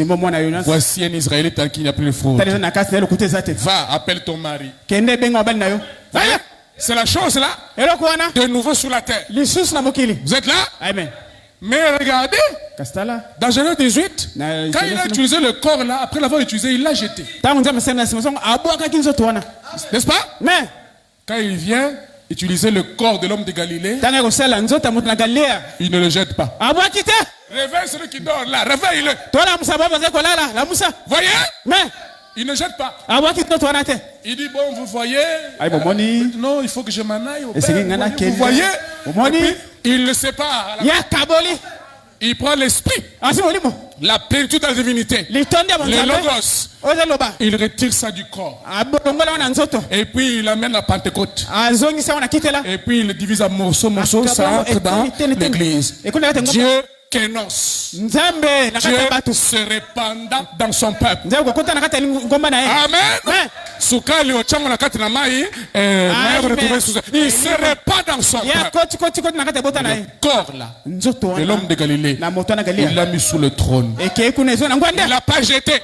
Voici un Israélite qui n'a plus le fraude. Va, appelle ton mari. C'est la chose là. De nouveau sur la terre. Vous êtes là? Amen. Mais regardez, dans Genèse 18, quand il a utilisé le corps là, après l'avoir utilisé, il l'a jeté. N'est-ce pas? Mais quand il vient utiliser le corps de l'homme de Galilée, il ne le jette pas. Réveille celui qui dort là, réveille-le. Voyez? Mais il ne jette pas. Il dit, bon, vous voyez, non, il faut que je m'en aille au Père. Vous voyez? Et puis, il ne sait pas. Il prend l'esprit, la plénitude de la divinité, le logos. Il retire ça du corps. Et puis il amène la Pentecôte. Et puis il le divise en morceaux, ça entre dans l'église. Dieu Kénos. Dieu se répandant dans son peuple. Amen. Il se répand dans son peuple. Le corps là de l'homme de Galilée, il l'a mis sous le trône. Il ne l'a pas jeté.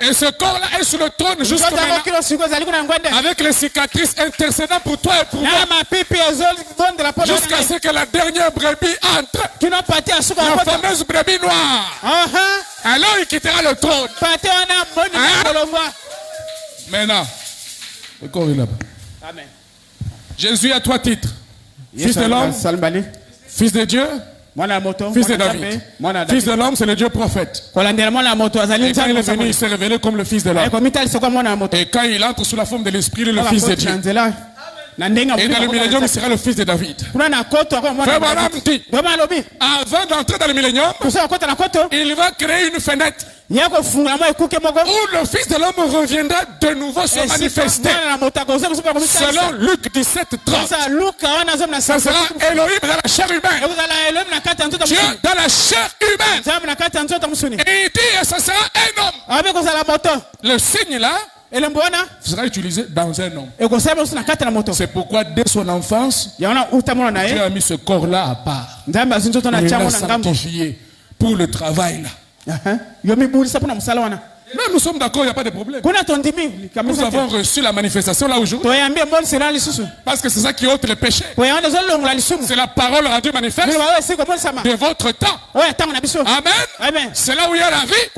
Et ce corps là est sur le trône jusqu'à maintenant, avec les cicatrices intercédant pour toi et pour moi, jusqu'à ce que la dernière brebis entre. La fameuse brebis noire. Alors il quittera le trône. Maintenant, le corps est là-bas. Amen. Jésus a 3 titres. Fils de l'homme, fils de Dieu, fils de David. Fils de l'homme, c'est le Dieu prophète. Et quand il est venu, il s'est révélé comme le fils de l'homme. Et quand il entre sous la forme de l'esprit, il est le fils de Dieu. Et dans le millénium, il sera le fils de David. Frère Branham dit, avant d'entrer dans le millénium, il va créer une fenêtre où le fils de l'homme reviendra de nouveau se manifester. Selon Luc 17, 30. Ça sera Elohim dans la chair humaine. Dieu dans la chair humaine. Et il dit, ça sera un homme. Le signe là, sera utilisé dans un homme. moto. C'est pourquoi dès son enfance, Dieu a mis ce corps-là à part. Il l'a sanctifié pour le travail là. Là, nous sommes d'accord, il n'y a pas de problème. Nous avons reçu la manifestation là aujourd'hui. Parce que c'est ça qui ôte le péché. C'est la parole rendue manifeste de votre temps. Amen. C'est là où il y a la vie.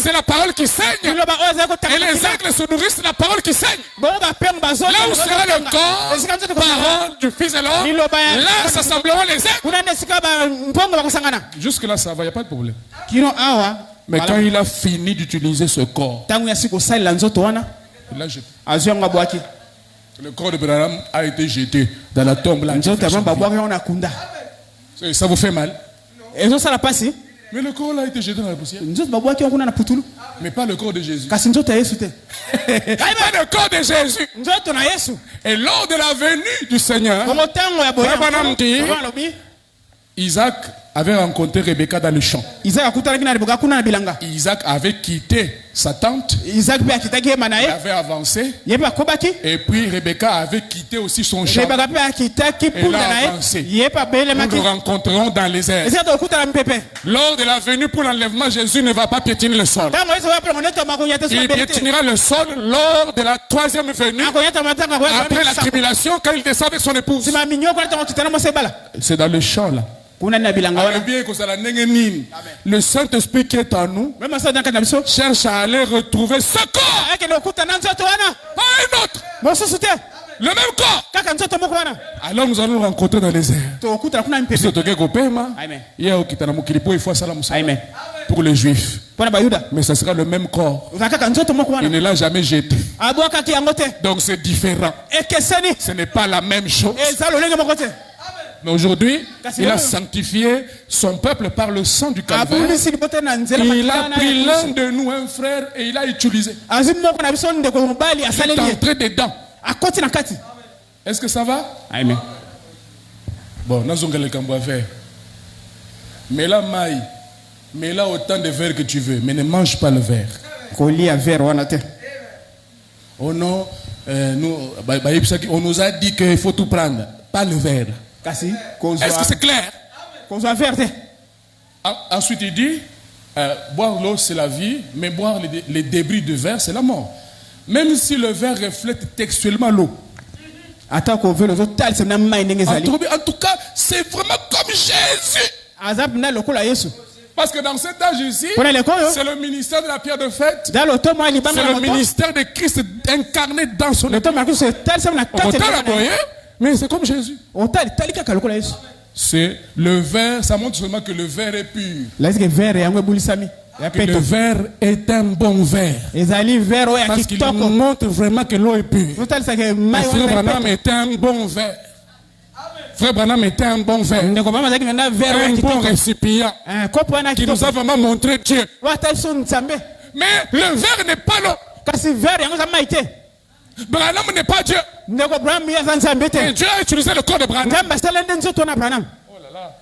C'est la parole qui saigne. Et les aigles se nourrissent de la parole qui saigne. Là où sera le corps, parole du Fils de l'homme, là s'assembleront les aigles. Jusque là, ça va, il n'y a pas de problème. Mais quand il a fini d'utiliser ce corps, là, le corps de Branham a été jeté dans la tombe là. Ça vous fait mal? Mais le corps là a été jeté dans la poussière. Mais pas le corps de Jésus. Pas le corps de Jésus. Et lors de la venue du Seigneur, Branham dit, Isaac avait rencontré Rebecca dans le champ. Isaac avait quitté sa tente. Il avait avancé. Et puis Rebecca avait quitté aussi son champ. Elle a avancé. Nous nous rencontrerons dans les airs. Lors de la venue pour l'enlèvement, Jésus ne va pas piétiner le sol. Il piétinera le sol lors de la troisième venue. Après la tribulation, quand il descend avec son épouse. C'est dans le champ là. Le Saint-Esprit qui est en nous cherche à aller retrouver ce corps, pas un autre, le même corps. Alors nous allons nous rencontrer dans les airs. Pour les Juifs, mais ce sera le même corps. Il ne l'a jamais jeté. Donc c'est différent. Ce n'est pas la même chose. Mais aujourd'hui, il a sanctifié son peuple par le sang du calvaire. Il a pris l'un de nous, un frère, et il a utilisé. Il est entré dedans. Est-ce que ça va? Amen. Bon, nous avons le cambo à faire. Mais là, maï, mais là autant de verre que tu veux, mais ne mange pas le verre. Oh non, on nous a dit qu'il faut tout prendre, pas le verre. Est-ce que c'est clair? Ensuite il dit, boire l'eau c'est la vie, mais boire les débris de verre c'est la mort. Même si le verre reflète textuellement l'eau. En tout cas, c'est vraiment comme Jésus. Parce que dans cet âge ici, c'est le ministère de la pierre de fête. C'est le ministère de Christ incarné dans son épouse. Mais c'est comme Jésus. C'est le verre, ça montre seulement que le verre est pur. Que le verre est un bon verre. Parce qu'il montre vraiment que l'eau est pure. Frère Branham était un bon verre. Frère Branham était un bon verre. Un bon récipient. Qui nous a vraiment montré Dieu. Mais le verre n'est pas l'eau. Branham n'est pas Dieu. Et Dieu a utilisé le corps de Branham. Oh là là.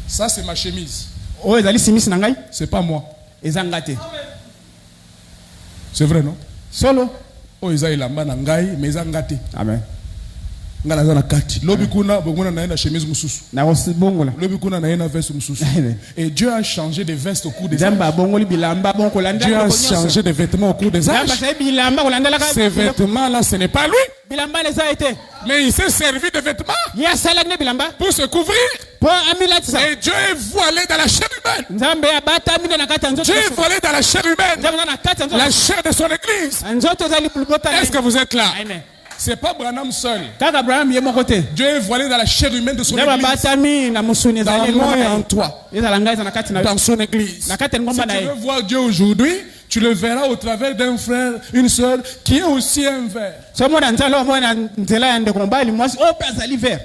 Ça c'est ma chemise. C'est pas moi. C'est vrai, non? Solo. Oh, ils ont la main mais ils ont gâté. Amen. Et Dieu a changé de veste au cours des âges. Dieu a changé de vêtements au cours des âges. Ces vêtements-là, ce n'est pas lui. Mais il s'est servi de vêtements pour se couvrir. Et Dieu est voilé dans la chair humaine. Dieu est voilé dans la chair humaine. La chair de son église. Est-ce que vous êtes là? C'est pas Branham seul. Dieu est voilé dans la chair humaine de son église. Dans moi et en toi. Dans son église. Si tu veux voir Dieu aujourd'hui, tu le verras au travers d'un frère, une soeur qui est aussi un verre.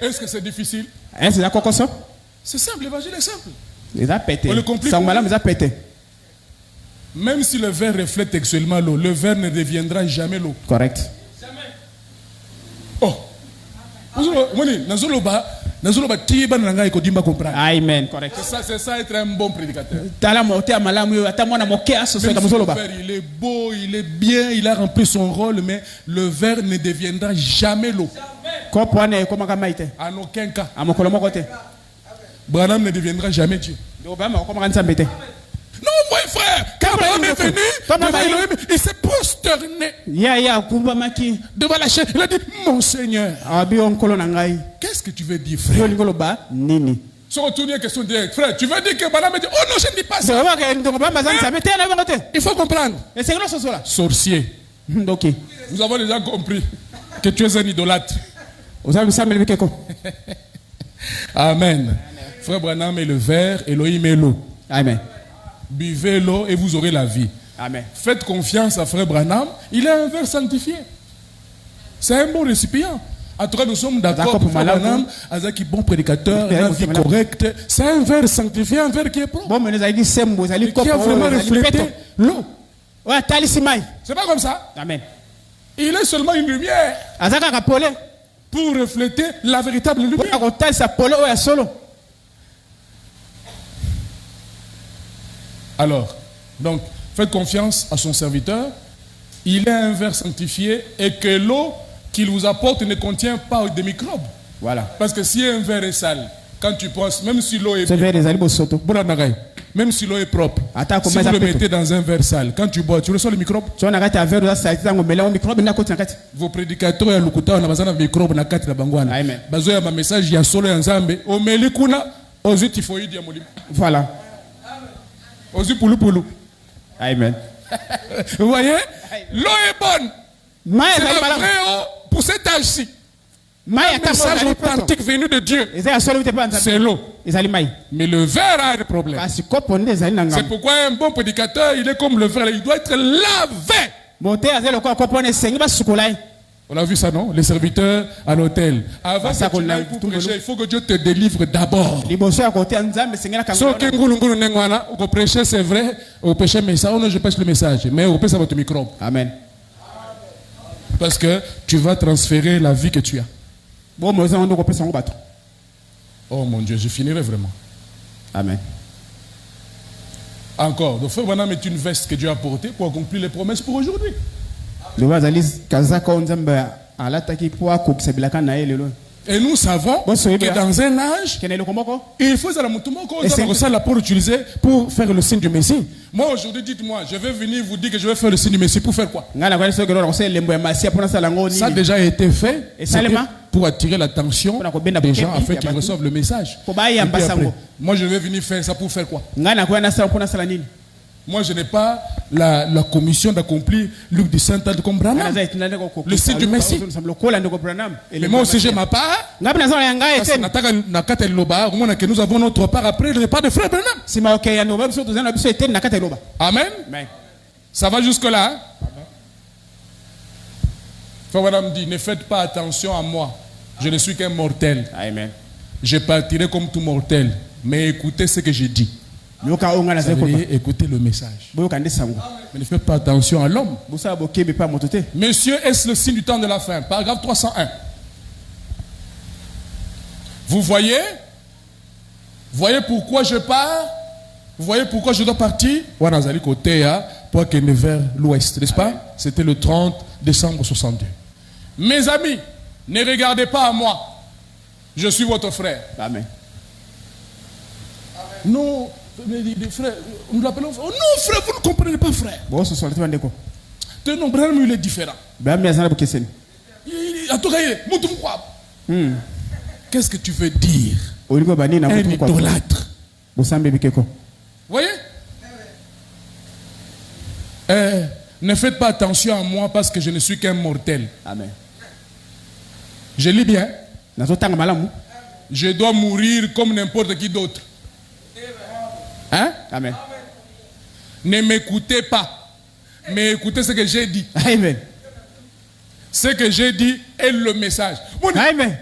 Est-ce que c'est difficile? C'est simple, l'évangile est simple. On le complique. Même si le verre reflète textuellement l'eau, le verre ne deviendra jamais l'eau. Correct. Oh. Amen. Correct. C'est ça être un bon prédicateur. Il est beau, il est bien, il a rempli son rôle, mais le verre ne deviendra jamais l'eau. En aucun cas. Branham ne deviendra jamais Dieu. Non, voyez frère, quand Branham est venu, il s'est prosterné devant la chaîne. Il a dit, mon Seigneur, qu'est-ce que tu veux dire, frère? Si on retourne à la question directe, frère, tu veux dire que Branham dit, oh non, je ne dis pas ça. Il faut comprendre. Sorcier. Nous avons déjà compris que tu es un idolâtre. Amen. Frère Branham est le verre, Elohim est l'eau. Amen. Buvez l'eau et vous aurez la vie. Amen. Faites confiance à Frère Branham. Il est un verre sanctifié. C'est un bon récipient. En tout cas, nous sommes d'accord pour Frère Branham. Azaki, bon prédicateur, un vie correcte. C'est un verre sanctifié, un verre qui est propre. Et qui a vraiment reflété l'eau. C'est pas comme ça. Amen. Il est seulement une lumière pour refléter la véritable lumière. Alors, donc, faites confiance à son serviteur. Il est un verre sanctifié et que l'eau qu'il vous apporte ne contient pas de microbes. Voilà. Parce que si un verre est sale, quand tu penses, même si l'eau est même si l'eau est propre, si vous le mettez dans un verre sale, quand tu bois, tu reçois le microbe. Vos prédicateurs et locuta on a besoin de microbes na kati la bangwana. Amen. Bazoya ma message ya solo ya nzambe, o melikuna ozu typhoïde ya molimo. Voilà. Ozu pulu pulu. Amen. Vous voyez? L'eau est bonne. C'est la vraie eau pour cet âge-ci. Un message authentique venu de Dieu. C'est l'eau. Mais le verre a un problème. C'est pourquoi un bon prédicateur, il est comme le verre. Il doit être lavé. On a vu ça, non? Les serviteurs à l'hôtel. Avant que tu ailles pour prêcher, il faut que Dieu te délivre d'abord. Au prêcher, c'est vrai. Au prêcher, mais ça, je pêche le message. Mais au prêcher, c'est votre microbe. Amen. Parce que tu vas transférer la vie que tu as. Oh mon Dieu, je finirai vraiment. Amen. Encore, le frère Branham est une veste que Dieu a portée pour accomplir les promesses pour aujourd'hui. Et nous savons que dans un âge, il faut la pour utiliser pour faire le signe du Messie. Moi aujourd'hui, dites-moi, je vais venir vous dire que je vais faire le signe du Messie pour faire quoi? Ça a déjà été fait pour attirer l'attention des gens afin qu'ils reçoivent le message. Après, moi je vais venir faire ça pour faire quoi? Moi, je n'ai pas la commission d'accomplir l'œuvre du Saint-Anne comme Branham. Le signe du Messie. Mais moi aussi, j'ai ma part. Parce que nous avons notre part après le repas de frère Branham. Amen. Ça va jusque-là? Hein? Frère Branham dit, ne faites pas attention à moi. Je ne suis qu'un mortel. Amen. Je partirai comme tout mortel. Mais écoutez ce que je dis. Écoutez le message. Mais ne faites pas attention à l'homme. Messieurs, est-ce le signe du temps de la fin? Paragraphe 301. Vous voyez pourquoi je pars? Vous voyez pourquoi je dois partir? Pour que ne vers l'ouest, n'est-ce pas? C'était le 30 décembre 62. Mes amis, ne regardez pas à moi. Je suis votre frère. Amen. Non. Les frères, nous l'appelons frère. Oh non, frère, vous ne comprenez pas, frère. Ton nom, Branham, il est différent. En tout cas, qu'est-ce que tu veux dire? Un idolâtre. Vous voyez? Ne faites pas attention à moi parce que je ne suis qu'un mortel. Amen. Je lis bien. Je dois mourir comme n'importe qui d'autre. Hein? Amen. Ne m'écoutez pas, mais écoutez ce que j'ai dit. Amen. Ce que j'ai dit est le message. Amen.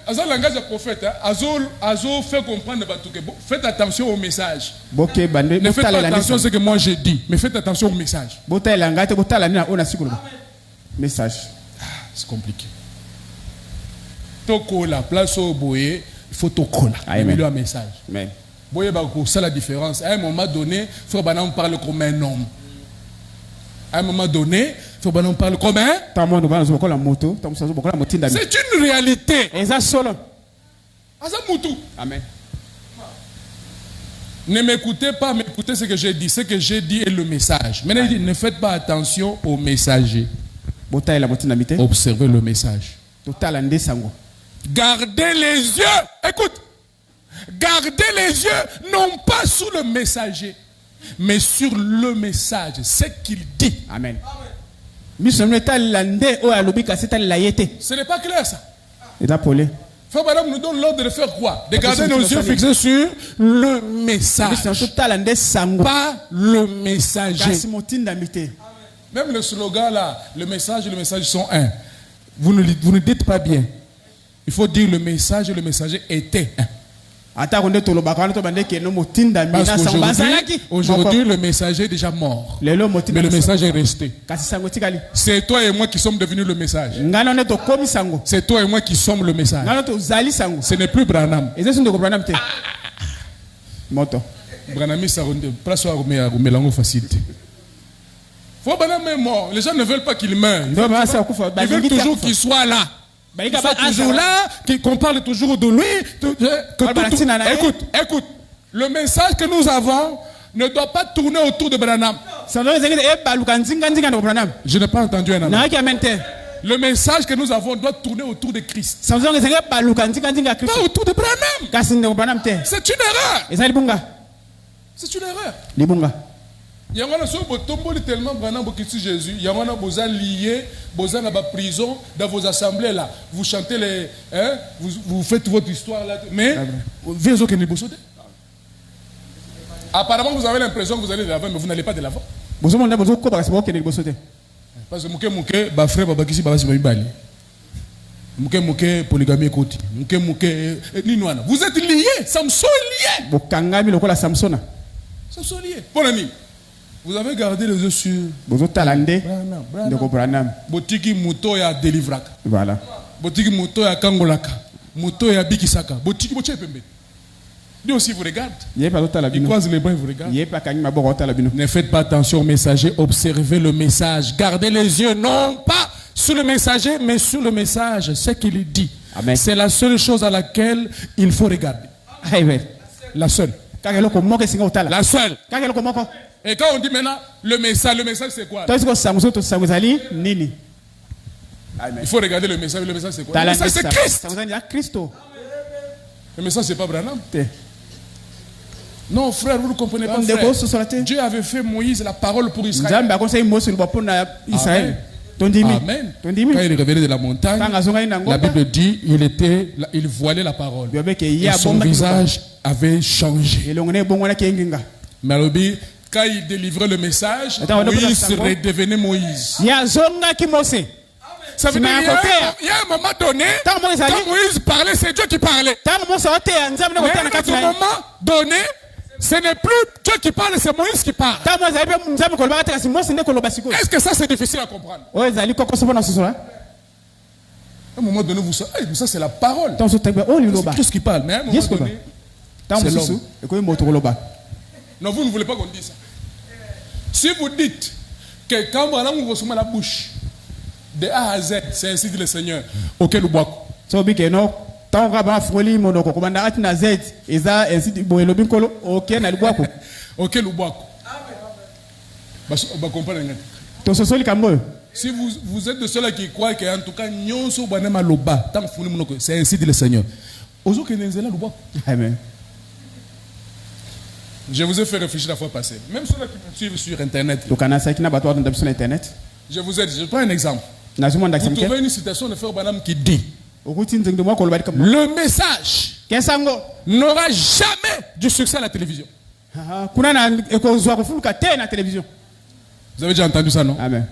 Langage de prophète. Azo fait comprendre. Faites attention au message. Ne faites pas attention à ce que moi j'ai dit, mais faites attention au message. Message. C'est compliqué. Tokola, place au boye, il faut tokola. Amen. Un message. Amen. Boye, c'est la différence. À un moment donné, il faut que l'on parle comme un homme. À un moment donné, il faut que l'on parle comme un. C'est une réalité. Amen. Ne m'écoutez pas, m'écoutez ce que j'ai dit. Ce que j'ai dit est le message. Maintenant, il dit, ne faites pas attention au messager. Observez le message. Gardez les yeux. Écoute. Gardez les yeux, non pas sur le messager, mais sur le message. Ce qu'il dit. Amen. Ce n'est pas clair ça. Frère Madame nous donne l'ordre de faire quoi? De garder nos yeux fixés sur le message. Pas le messager. Même le slogan là, le message et le message sont un. Vous ne dites pas bien. Il faut dire le message et le messager étaient un. Parce qu'aujourd'hui, le messager est déjà mort. Mais le message est resté. C'est toi et moi qui sommes devenus le message. C'est toi et moi qui sommes le message. Ce n'est plus Branham. Branham, ça place à mélanger facilité. Branham est mort. Les gens ne veulent pas qu'il meure. Ils veulent toujours qu'il soit là. Il soit toujours là, qu'on parle toujours de lui. Écoute, le message que nous avons ne doit pas tourner autour de Branham. Je n'ai pas entendu un amen. Le message que nous avons doit tourner autour de Christ. Pas autour de Branham. C'est une erreur. C'est une erreur. Il y a tellement Branham qui Jésus. Il y a besoin lié, besoin dans la prison, dans vos assemblées là. Vous chantez les, vous faites votre histoire là. Mais apparemment vous avez l'impression que vous allez de l'avant, mais vous n'allez pas de l'avant. Parce que mouké, bah frère, bah kisi, bah mouké, polygamie côté. Mouké, ninouana. Vous êtes liés, Samson lié. Samson lié. Bon ami. Vous avez gardé les yeux sur Branham. Botiki Muto ya Delivraka. Voilà. Botiki Muto ya Kangolaka. Muto ya Bikisaka. Botiki Boche Pembe. Lui aussi vous regarde. Il croise les bras et vous regarde. Ne faites pas attention au messager. Observez le message. Gardez les yeux non pas sur le messager, mais sur le message. Ce qu'il dit. C'est la seule chose à laquelle il faut regarder. La seule. La seule. Et quand on dit maintenant le message c'est quoi? Il faut regarder le message c'est quoi? Le message c'est Christ. Le message c'est pas Branham. Non frère, vous ne comprenez pas frère. Dieu avait fait Moïse la parole pour Israël. Amen. Quand il est révélé de la montagne, la Bible dit il voilait la parole. Et son visage avait changé. Mais quand il délivrait le message, Moïse redevenait Moïse. Ça veut dire qu'il y a un moment donné, quand Moïse parlait, c'est Dieu qui parlait. Mais à un moment donné, ce n'est plus Dieu qui parle, c'est Moïse qui parle. Est-ce que ça c'est difficile à comprendre? À un moment donné, vous savez, ça c'est la parole. C'est Christ qui parle. Mais à un moment donné, c'est l'homme. Non, vous ne voulez pas qu'on dise ça. Si vous dites que quand vous recevez la bouche, de A à Z, c'est ainsi dit le Seigneur, auquel vous boivez. Auquel vous boivez. Si vous êtes de ceux-là qui croient qu'en tout cas, c'est ainsi dit le Seigneur. Amen. Je vous ai fait réfléchir la fois passée. Même ceux qui me suivent sur Internet. Je vous ai dit, je prends un exemple. Vous trouvez une citation de Frère Branham qui dit le message n'aura jamais du succès à la télévision. Vous avez déjà entendu ça, non? Amen.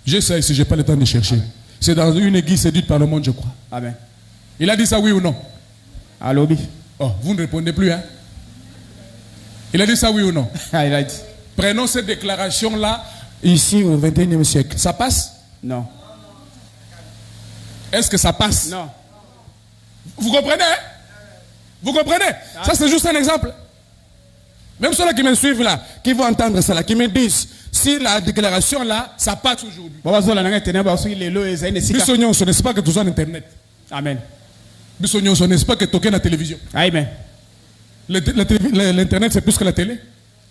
Je sais si je n'ai pas le temps de chercher. C'est dans une église séduite par le monde, je crois. Amen. Il a dit ça, oui ou non? Allô? Oh, vous ne répondez plus, hein? Il a dit ça, oui ou non? Il a dit. Prenons cette déclaration-là ici au XXIe siècle. Ça passe? Non. Est-ce que ça passe? Non. Vous comprenez? Vous comprenez? Ça, c'est juste un exemple. Même ceux-là qui me suivent là, qui vont entendre ça là, qui me disent, si la déclaration là, ça passe aujourd'hui. Bissognon, ce n'est pas que tu as Internet. Amen. Bissognon, ce n'est pas que tu as la télévision. Amen. L'Internet, c'est plus que la télé.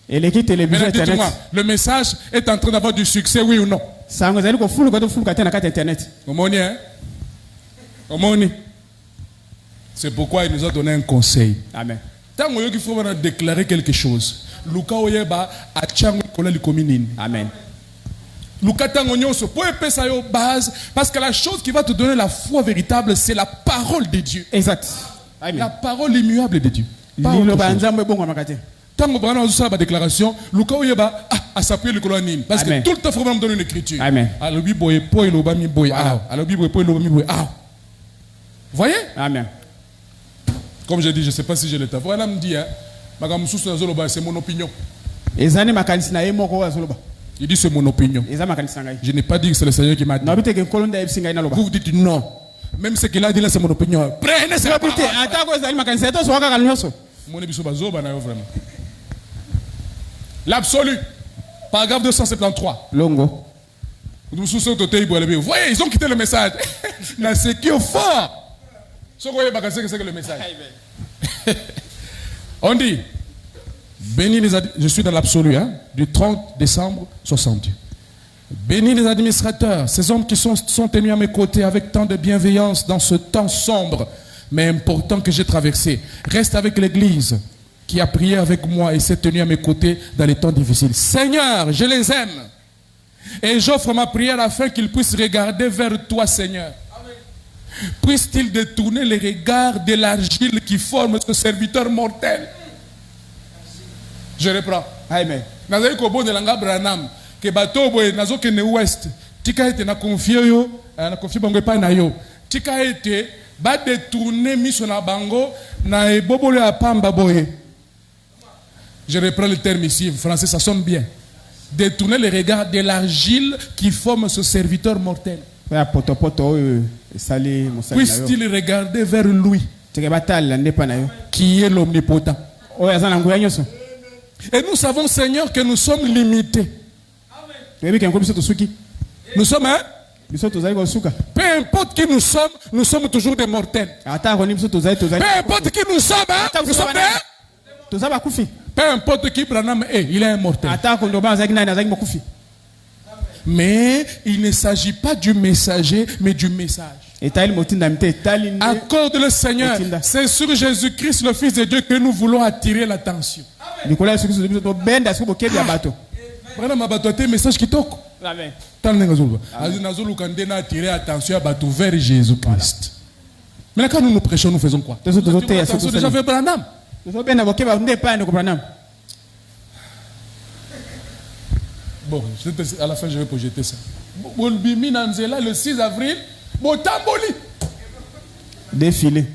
Et l'équipe télévision Internet. Le message est en train d'avoir du succès, oui ou non? C'est pourquoi il nous a donné un conseil. Amen. Tant qu'il faut déclarer quelque chose, Luka oyeba a tchango kola likominin. Amen. Luka tango nyonso po epesa yo base parce que la chose qui va te donner la foi véritable, c'est la parole de Dieu. Exact. Amen. La parole immuable de Dieu. Tant que nous avons la déclaration, Luka oyeba a s'appuyer le colonin parce que tout le temps faut me donner une écriture. Amen. Alors biboye po ilobami boy ah. Alors biboye po ilobami boy ah. Voyez? Amen. Comme je dis, je ne sais pas si je l'ai t'avoir. Elle me dit, c'est mon opinion. Il dit c'est mon opinion. Je n'ai pas dit que c'est le Seigneur qui m'a dit. Vous dites non. Même ce qu'il a dit là, c'est mon opinion. Prenez cette parole. L'absolu. Paragraphe 273. Longo. Vous voyez, ils ont quitté le message. C'est qui est fort. C'est le message. On dit, bénis les je suis dans l'absolu, hein, du 30 décembre 60. Bénis les administrateurs, ces hommes qui sont tenus à mes côtés avec tant de bienveillance dans ce temps sombre, mais important que j'ai traversé. Reste avec l'Église qui a prié avec moi et s'est tenue à mes côtés dans les temps difficiles. Seigneur, je les aime et j'offre ma prière afin qu'ils puissent regarder vers toi, Seigneur. Puisse-t-il détourner les regards de l'argile qui forme ce serviteur mortel? Je reprends. Amen. Nazali ko bon de langa Branham que bateau boy nazo ke ne ouest tika ete na confie yo na confie bango pa na yo tika ete ba détourner miso na bango na ebobolo ya pamba boy. Je reprends le terme ici en français, ça sonne bien. Détourner les regards de l'argile qui forme ce serviteur mortel. Puisse-t-il regarder vers lui qui est l'omnipotent. Et nous savons, Seigneur, que nous sommes limités. Nous sommes, hein? Peu importe qui nous sommes toujours des mortels. Peu importe qui nous sommes, hein? Nous sommes des... Peu importe qui Branham est, il est un mortel. Mais il ne s'agit pas du messager, mais du message. Accorde le Seigneur. C'est sur Jésus-Christ, le Fils de Dieu, que nous voulons attirer l'attention. Message qui toque. Amen. Attirer l'attention vers Jésus-Christ. Mais quand nous prêchons, nous faisons quoi? Déjà vers Branham. Bon, à la fin, je vais projeter ça. Le 6 avril, Botamboli. Défilé.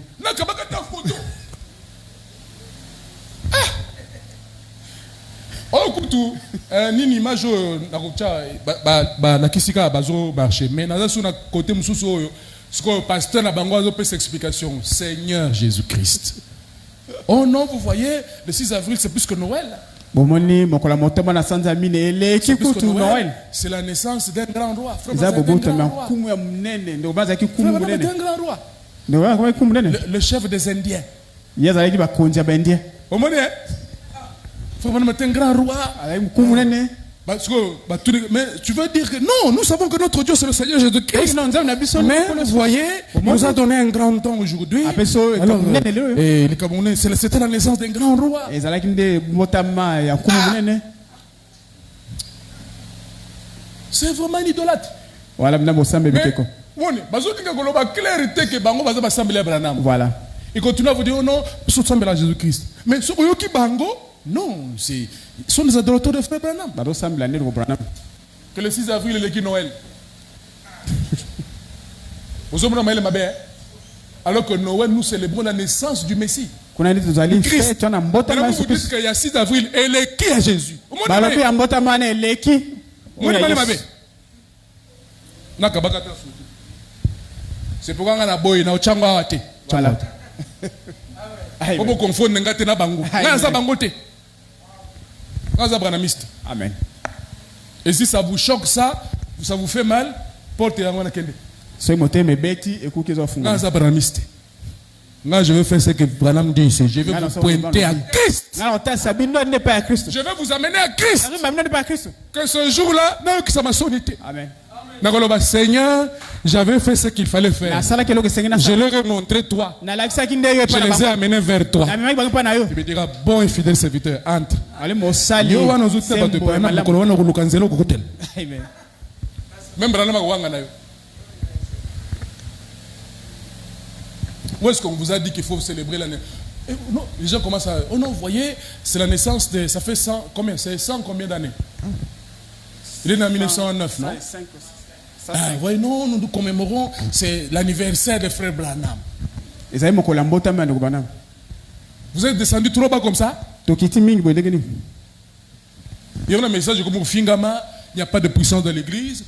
Oh, kutu, nini image na kocha na kisika bazo marché. Mais na sur na côté mususu ce que pasteur na bango azo pesa explication. Seigneur Jésus-Christ. Oh non, vous voyez, le 6 avril, c'est plus que Noël. C'est la naissance d'un grand roi. Le chef des Indiens. Faut mettre un grand roi. Mais tu veux dire que non, nous savons que notre Dieu c'est le Seigneur Jésus-Christ. Mais vous voyez, il nous a donné un grand temps aujourd'hui. C'était la naissance d'un grand roi. C'est vraiment une idolâtre. Voilà. Il continue à vous dire oh non, Jésus-Christ. Mais ce qui bango, non, ce sont les adorateurs de Frère Branham. Que le 6 avril, il est Noël. Vous avez vu Mabé? Alors que Noël, nous célébrons la naissance du Messie. Christ. Vous dites qu'il y a 6 avril, et est qui à Jésus? C'est pourquoi on a boy, on a Voilà. Faut pas confondre ngate na bango. Nga za bango te. Nga za branamiste. Amen. Et si ça vous choque ça vous fait mal, portez yango na kende. Soy moté me beti ekuki zo funga. Nga za branamiste. Nga je vais faire ce que Branham dit, je vais vous pointer à Christ. Je vais vous amener à Christ. Que ce jour-là, non, que ça m'a sonné. Amen. Seigneur, j'avais fait ce qu'il fallait faire. Je leur ai montré toi. Je les ai amenés vers toi. Il me dira, bon et fidèle serviteur, entre. Même Branham a wanga na yo. Où est-ce qu'on vous a dit qu'il faut célébrer l'année? Non, les gens commencent à... Oh non, vous voyez, c'est la naissance de... Ça fait 100... Combien? C'est 100 combien d'années? Il est né en 1909, non? Ah, voyez, non, nous commémorons... C'est l'anniversaire de frère Branham. Vous êtes descendu trop bas comme ça? Il y a un message comme Fingama, il n'y a pas de puissance dans l'église.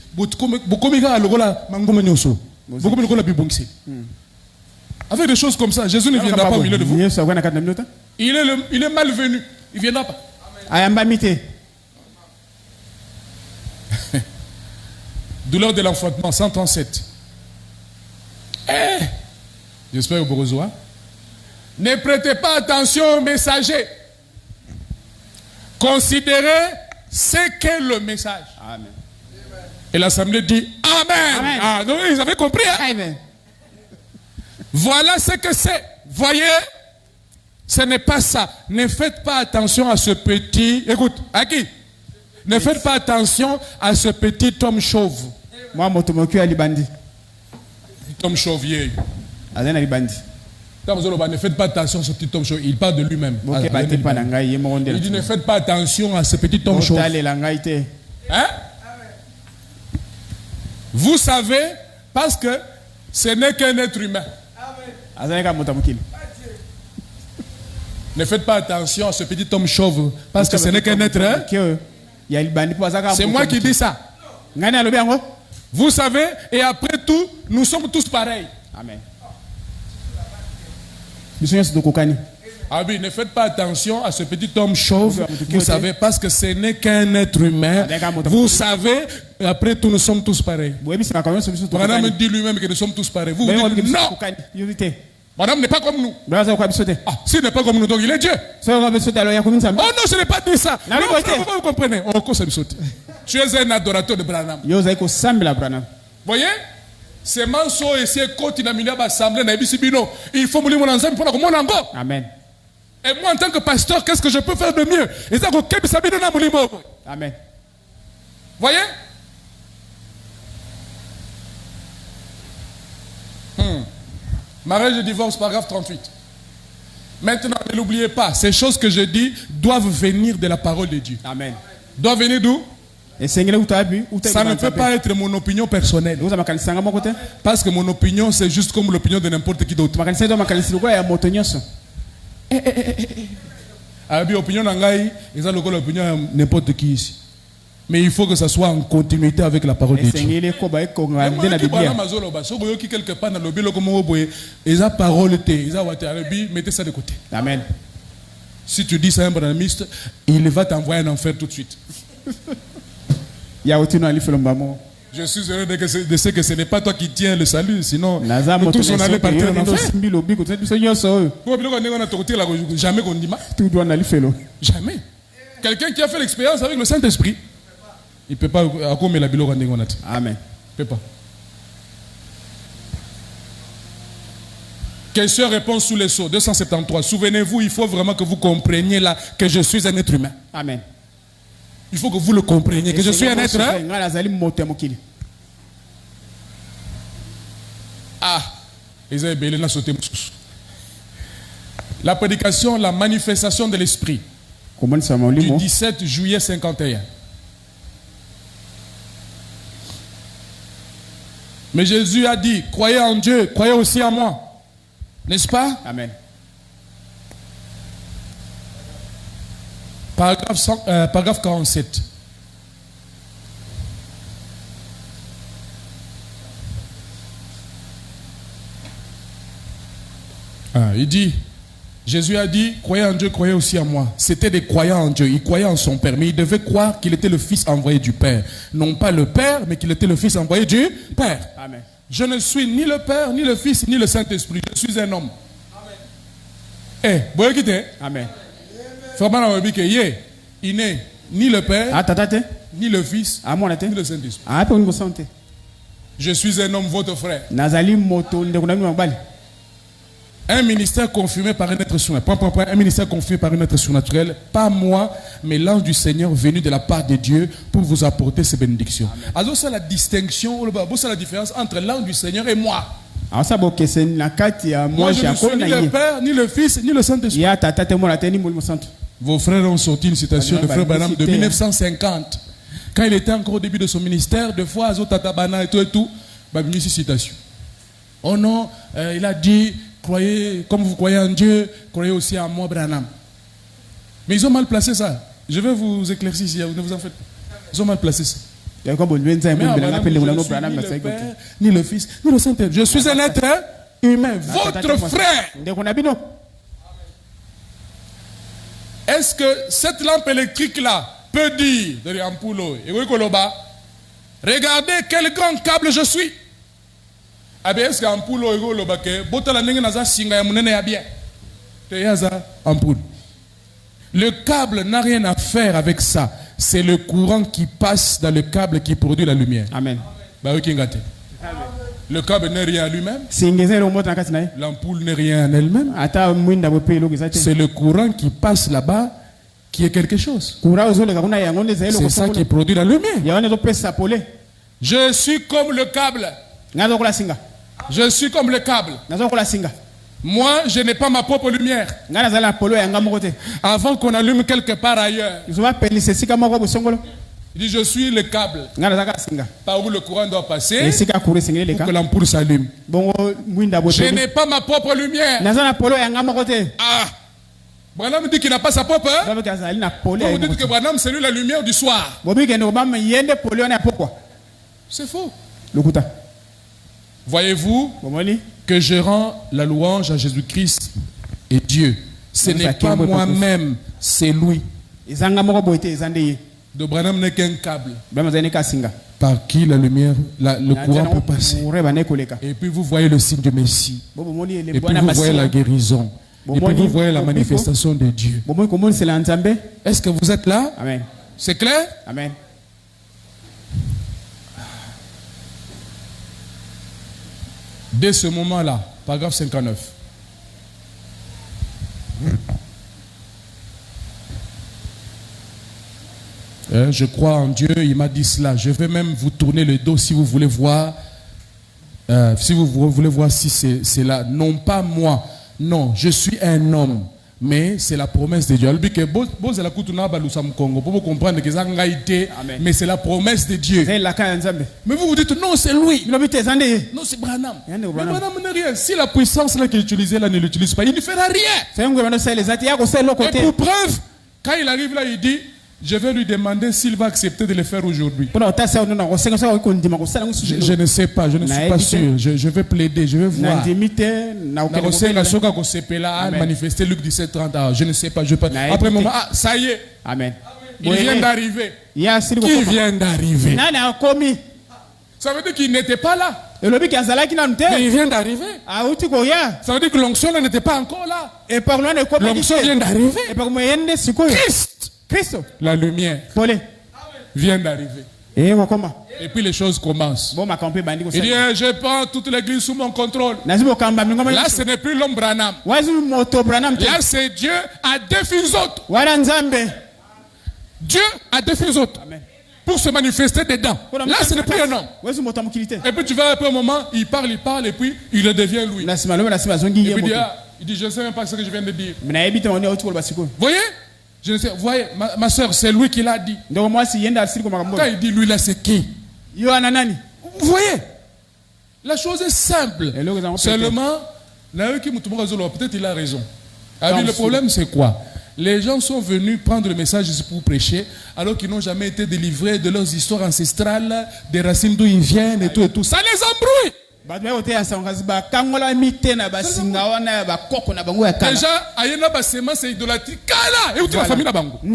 Avec des choses comme ça, Jésus ne viendra pas au milieu de vous. Il est malvenu. Il ne viendra pas. Douleur de l'enfantement, 137. J'espère que vous reçoivez. Ne prêtez pas attention aux messagers. Considérez ce qu'est le message. Amen. Et l'assemblée dit Amen. Amen. Ah, non, ils avaient compris. Hein? Amen. Voilà ce que c'est. Voyez, ce n'est pas ça. Ne faites pas attention à ce petit... Écoute, à qui? Ne faites pas attention à ce petit homme chauve. Moi, motomoku ali bandi. Homme chauve vieil. Ne faites pas attention à ce petit homme chauve. Il parle de lui-même. Il dit ne faites pas attention à ce petit homme chauve. Hein? Vous savez, parce que ce n'est qu'un être humain. Ne faites pas attention à ce petit homme chauve, parce que ce n'est qu'un être. Hein? C'est moi qui dis ça. Vous savez, et après tout, nous sommes tous pareils. Amen. Ah oui, ne faites pas attention à ce petit homme chauve, vous savez, parce que ce n'est qu'un être humain. Vous savez, et après tout, nous sommes tous pareils. Madame dit lui-même que nous sommes tous pareils. Vous dites non. Madame n'est pas comme nous. Ah, s'il n'est pas comme nous, donc il est Dieu. Oh non, je n'ai pas dit ça. Non, vous comprenez. Tu es un adorateur de Branham. Voyez? C'est manso et c'est côté de la assemblée. Il faut me ensemble pour mon ango. Amen. Et moi, en tant que pasteur, qu'est-ce que je peux faire de mieux? Amen. Voyez? Mariage et divorce, paragraphe 38. Maintenant, ne l'oubliez pas, ces choses que je dis doivent venir de la parole de Dieu. Amen. Doivent venir d'où? Ça ne peut pas être mon opinion personnelle. Parce que mon opinion, c'est juste comme l'opinion de n'importe qui d'autre. L'opinion d'Angaï, ils ont l'opinion de n'importe qui ici. Mais il faut que ça soit en continuité avec la parole de Dieu. Mettez ça de côté. Amen. Si tu dis ça à un branamiste, il va t'envoyer en enfer tout de suite. Je suis heureux de ce que ce n'est pas toi qui tiens le salut, sinon nous tous on allait partir en enfer. Jamais qu'on dit jamais. Quelqu'un qui a fait l'expérience avec le Saint-Esprit, il ne peut pas accommer la bilo. Amen. Il ne peut pas. Question-réponse sous les sceaux. 273. Souvenez-vous, il faut vraiment que vous compreniez là que je suis un être humain. Amen. Il faut que vous le compreniez, que je suis un être humain. Ah, la prédication, la manifestation de l'esprit du 17 juillet 51. Mais Jésus a dit, croyez en Dieu, croyez aussi en moi. N'est-ce pas? Amen. Paragraphe 47. Il dit, Jésus a dit, croyez en Dieu, croyez aussi en moi. C'était des croyants en Dieu, ils croyaient en son Père, mais ils devaient croire qu'il était le Fils envoyé du Père. Non pas le Père, mais qu'il était le Fils envoyé du Père. Amen. Je ne suis ni le Père, ni le Fils, ni le Saint-Esprit. Je suis un homme. Vous voyez qui est? Amen. Il n'est ni le Père, ni le Fils, ni le Saint-Esprit. Je suis un homme, votre frère. Un ministère confirmé par un être surnaturel. Un ministère confirmé par un être surnaturel. Pas moi, mais l'ange du Seigneur venu de la part de Dieu pour vous apporter ces bénédictions. Alors c'est la distinction, c'est la différence entre l'ange du Seigneur et moi. Moi, je ne suis ni le Père, ni le Fils, ni le Saint-Esprit. Vos frères ont sorti une citation de Frère Branham de 1950. Quand il était encore au début de son ministère, deux fois, Azotatabana et tout, une citation. Oh non, il a dit, croyez, comme vous croyez en Dieu, croyez aussi en moi, Branham. Mais ils ont mal placé ça. Je vais vous éclaircir ici, ne vous en faites pas. Ils ont mal placé ça. Mais Branham, je suis ni le Père, ni le Fils, ni le Saint-Esprit. Je suis un être humain, votre frère. Est-ce que cette lampe électrique-là peut dire, regardez quel grand câble je suis? Est-ce qu'ampoule le câble n'a rien à faire avec ça. C'est le courant qui passe dans le câble qui produit la lumière. Amen. Le câble n'est rien à lui-même. L'ampoule n'est rien en elle-même. C'est le courant qui passe là-bas qui est quelque chose. C'est ça qui produit la lumière. Je suis comme le câble. Je suis comme le câble. Moi, je n'ai pas ma propre lumière. Avant qu'on allume quelque part ailleurs. Il dit, je suis le câble. Par où le courant doit passer pour que l'ampoule s'allume. Je n'ai pas ma propre lumière. Branham dit qu'il n'a pas sa propre. Vous dites que Branham, c'est lui la lumière du soir. C'est faux. Voyez-vous que je rends la louange à Jésus-Christ et Dieu. Ce n'est pas moi-même, c'est lui. De Branham n'est qu'un câble par qui la lumière, le courant peut passer. Et puis vous voyez le signe du Messie. Et puis vous voyez la guérison. Et puis vous voyez la manifestation de Dieu. Est-ce que vous êtes là? Amen. C'est clair? Amen. Dès ce moment-là, paragraphe 59. Je crois en Dieu, il m'a dit cela. Je vais même vous tourner le dos si vous voulez voir. Si vous voulez voir si c'est là. Non pas moi. Non, je suis un homme. Mais c'est la promesse de Dieu. Pour comprendre que ça a été, mais c'est la promesse de Dieu. Mais vous vous dites non, c'est lui. Non, c'est Branham. Mais Branham n'est rien. Si la puissance là qu'il utilisait là ne l'utilise pas, il ne fera rien. Et pour preuve, quand il arrive là, il dit, je vais lui demander s'il va accepter de le faire aujourd'hui. Je ne sais pas, je ne suis pas sûr. Je vais plaider, je vais voir. Manifester Luc 17:30. Je ne sais pas. Après un moment, ça y est. Amen. Il vient d'arriver. Qui vient d'arriver? Ça veut dire qu'il n'était pas là. Mais il vient d'arriver. Ça veut dire que l'onction n'était pas encore là. L'onction vient d'arriver. Christ, la lumière, vient d'arriver. Et puis les choses commencent. Il dit, je prends toute l'église sous mon contrôle. Là, ce n'est plus l'homme Branham. Là, c'est Dieu à défi aux autres. Dieu a défi aux autres. Pour se manifester dedans. Là, ce n'est plus un homme. Et puis tu vas après un moment, il parle, et puis il devient lui. Et puis il dit, je ne sais même pas ce que je viens de dire. Voyez? Je ne sais, vous voyez, ma soeur, c'est lui qui l'a dit. Quand il dit lui là, c'est qui? Vous voyez? La chose est simple. Seulement, peut-être il a raison. Alors, le problème, c'est quoi? Les gens sont venus prendre le message ici pour prêcher, alors qu'ils n'ont jamais été délivrés de leurs histoires ancestrales, des racines d'où ils viennent et tout et tout. Ça les embrouille. Déjà, ayena ba semence idolâtrie. Kala, et où tu la famille na bango. Ça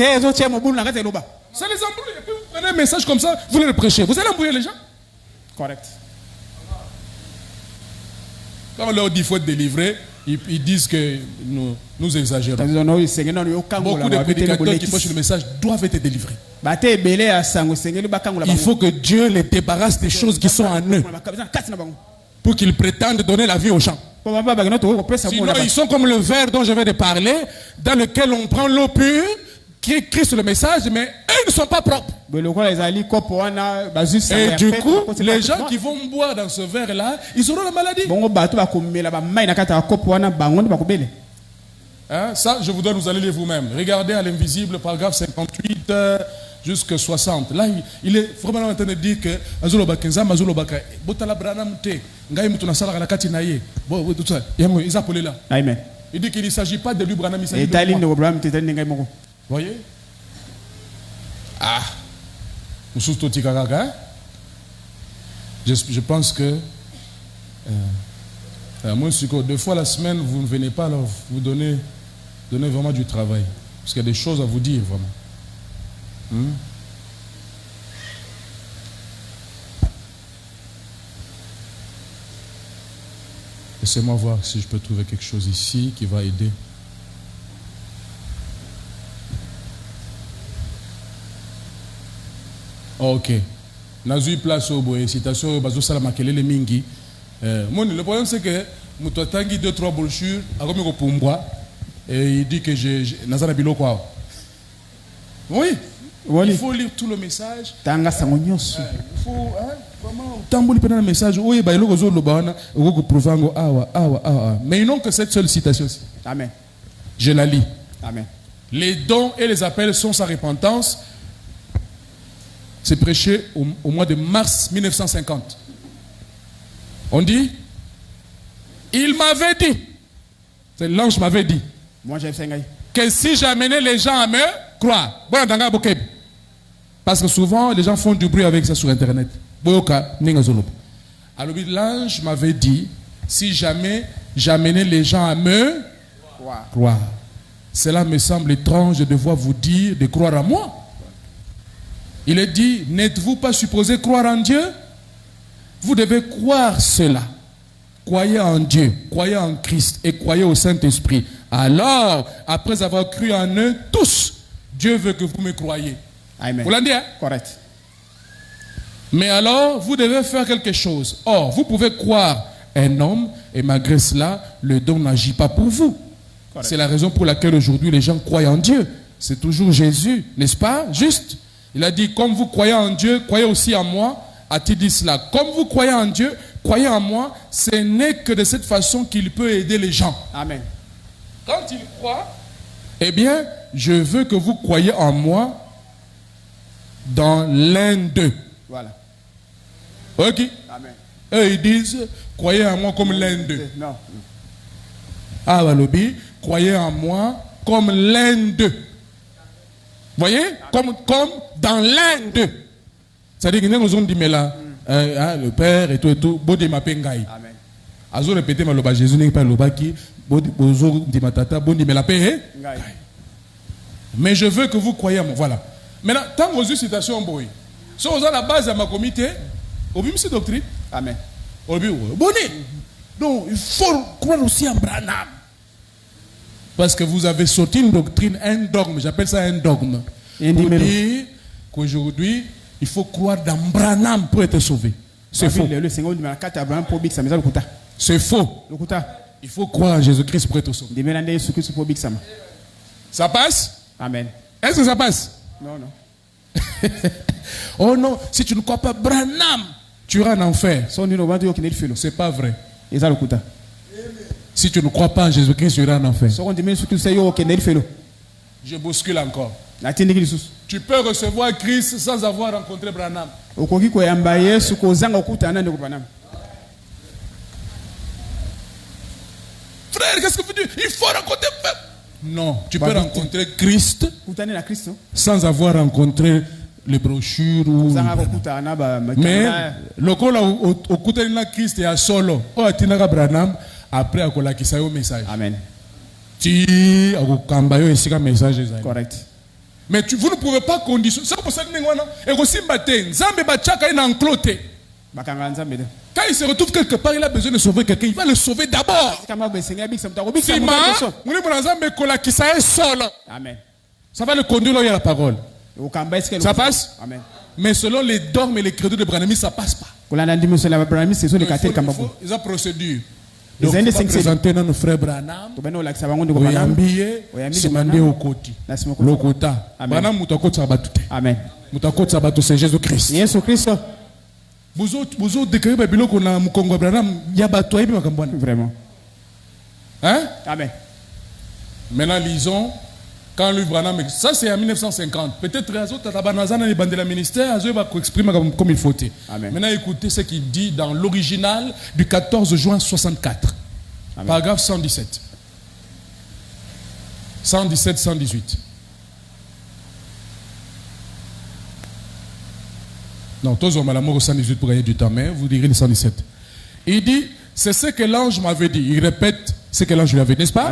les embrouille. Et puis vous prenez un message comme ça, vous le prêchez. Vous allez embrouiller les gens. Correct. Quand on leur dit qu'il faut être délivré, ils disent que nous exagérons. Beaucoup de prédicateurs qui prêchent le message doivent être délivrés. Il faut que Dieu les débarrasse des choses qui sont en eux pour qu'ils prétendent donner la vie aux gens. Sinon, ils sont comme le verre dont je viens de parler, dans lequel on prend l'eau pure, qui écrit sur le message, mais eux ne sont pas propres. Et du coup, les gens qui vont boire dans ce verre-là, ils auront la maladie. Hein, ça, je vous donne, vous allez lire vous-même. Regardez à l'invisible, paragraphe 58 jusqu'à 60. Là, il est vraiment en train de dire que Amen. il dit qu'il ne s'agit pas de lui, Branham, il s'agit de moi. Voyez? Ah, je pense que moi, 2 fois la semaine, vous ne venez pas, alors vous donnez vraiment du travail. Parce qu'il y a des choses à vous dire, vraiment. Laissez-moi voir si je peux trouver quelque chose ici qui va aider. Ok. Nazu place au boye. Citation bazo sala makelele mingi. Le problème c'est que muto tangi 2-3 brochures akomi ko pumbwa et il dit que nazana biloko quoi. Oui. Il faut lire tout le message. Tanga sangonyoso. Il faut vraiment tamboli pendant le message. Oui, ba iloko zo lobana oko prouvango awa. Mais ils n'ont que cette seule citation-ci. Amen. Je la lis. Amen. Les dons et les appels sont sa repentance. C'est prêché au mois de mars 1950. On dit, il m'avait dit, c'est l'ange m'avait dit, moi que si j'amenais les gens à me croire, parce que souvent les gens font du bruit avec ça sur internet. Alors l'ange m'avait dit, si jamais j'amenais les gens à me croire, cela me semble étrange de devoir vous dire de croire à moi. Il est dit, n'êtes-vous pas supposé croire en Dieu? Vous devez croire cela. Croyez en Dieu, croyez en Christ et croyez au Saint-Esprit. Alors, après avoir cru en eux tous, Dieu veut que vous me croyiez. Amen. Vous l'avez dit, hein? Correct. Mais alors, vous devez faire quelque chose. Or, vous pouvez croire un homme et malgré cela, le don n'agit pas pour vous. C'est la raison pour laquelle aujourd'hui les gens croient en Dieu. C'est toujours Jésus, n'est-ce pas? Juste. Il a dit, comme vous croyez en Dieu, croyez aussi en moi. A-t-il dit cela? Comme vous croyez en Dieu, croyez en moi. Ce n'est que de cette façon qu'il peut aider les gens. Amen. Quand il croit, eh bien, je veux que vous croyiez en moi dans l'un d'eux. Voilà. Ok? Amen. Eux, ils disent, croyez en moi comme l'un d'eux. Non. Ah, Balobi, croyez en moi comme l'un d'eux. Voyez? Comme dans l'un d'eux. C'est-à-dire que nous avons dit, mais là, le Père et tout, Bode Mapengai. Amen. Azo répété, mais Jésus n'est pas le baki, Bozo dit ma tata, Bode mais la paix. Mais je veux que vous croyez à moi. Voilà. Maintenant, tant que vous avez citation, boy. Si vous avez la base de ma comité, au même cette doctrine. Amen. Au but, bonnet. Donc, il faut croire aussi en Branham. Parce que vous avez sorti une doctrine, un dogme, j'appelle ça un dogme. Pour dire qu'aujourd'hui, il faut croire dans Branham pour être sauvé. C'est faux. C'est faux. Il faut croire en Jésus-Christ pour être sauvé. Ça passe? Amen. Est-ce que ça passe? Non. Oh non, si tu ne crois pas Branham, tu iras en enfer. C'est pas vrai. Si tu ne crois pas en Jésus-Christ, tu iras en enfer. Je bouscule encore. Tu peux recevoir Christ sans avoir rencontré Branham. Frère, qu'est-ce que vous dites? Il faut rencontrer. Non, tu peux rencontrer Christ sans avoir rencontré les brochures ou Zanga kokuta na ba mais lokola okutani na Christ ya solo o atinaka Branham après akolakisa yo message. Amen. Ti akokamba yo esika message ezali. Correct. Mais vous ne pouvez pas conditionner. C'est pour ça que Nzambe bachaka ina encloté. Bakanga Nzambe de. Quand il se retrouve quelque part, il a besoin de sauver quelqu'un. Il va le sauver d'abord. Amen. Ça va le conduire là où il y a la parole. Ça passe? Amen. Mais selon les dogmes et les credos de Branham, ça passe pas. Il Ils ont procédure. Donc, on va présenter notre frère Branham. Oyambiye, Simande Okoti. Lokota. Branham mutakoti sabatu. Amen. Mutakoti sabatu, c'est Jésus-Christ. Jésus-Christ. Vous autres décrivez Babylone qu'on a Mukongo Branham, Yabato et Makambouane. Vraiment. Hein? Amen. Maintenant, lisons. Quand lui Branham, ça c'est en 1950. Peut-être les autres, les bandes de la ministère, ils vont exprimer comme il faut. Amen. Maintenant, écoutez ce qu'il dit dans l'original du 14 juin 64. Amen. Paragraphe 117. 117, 118. Non, tous ont l'amour au 118 pour gagner du temps, mais vous direz le 117. Il dit, c'est ce que l'ange m'avait dit. Il répète ce que l'ange lui avait dit, n'est-ce pas?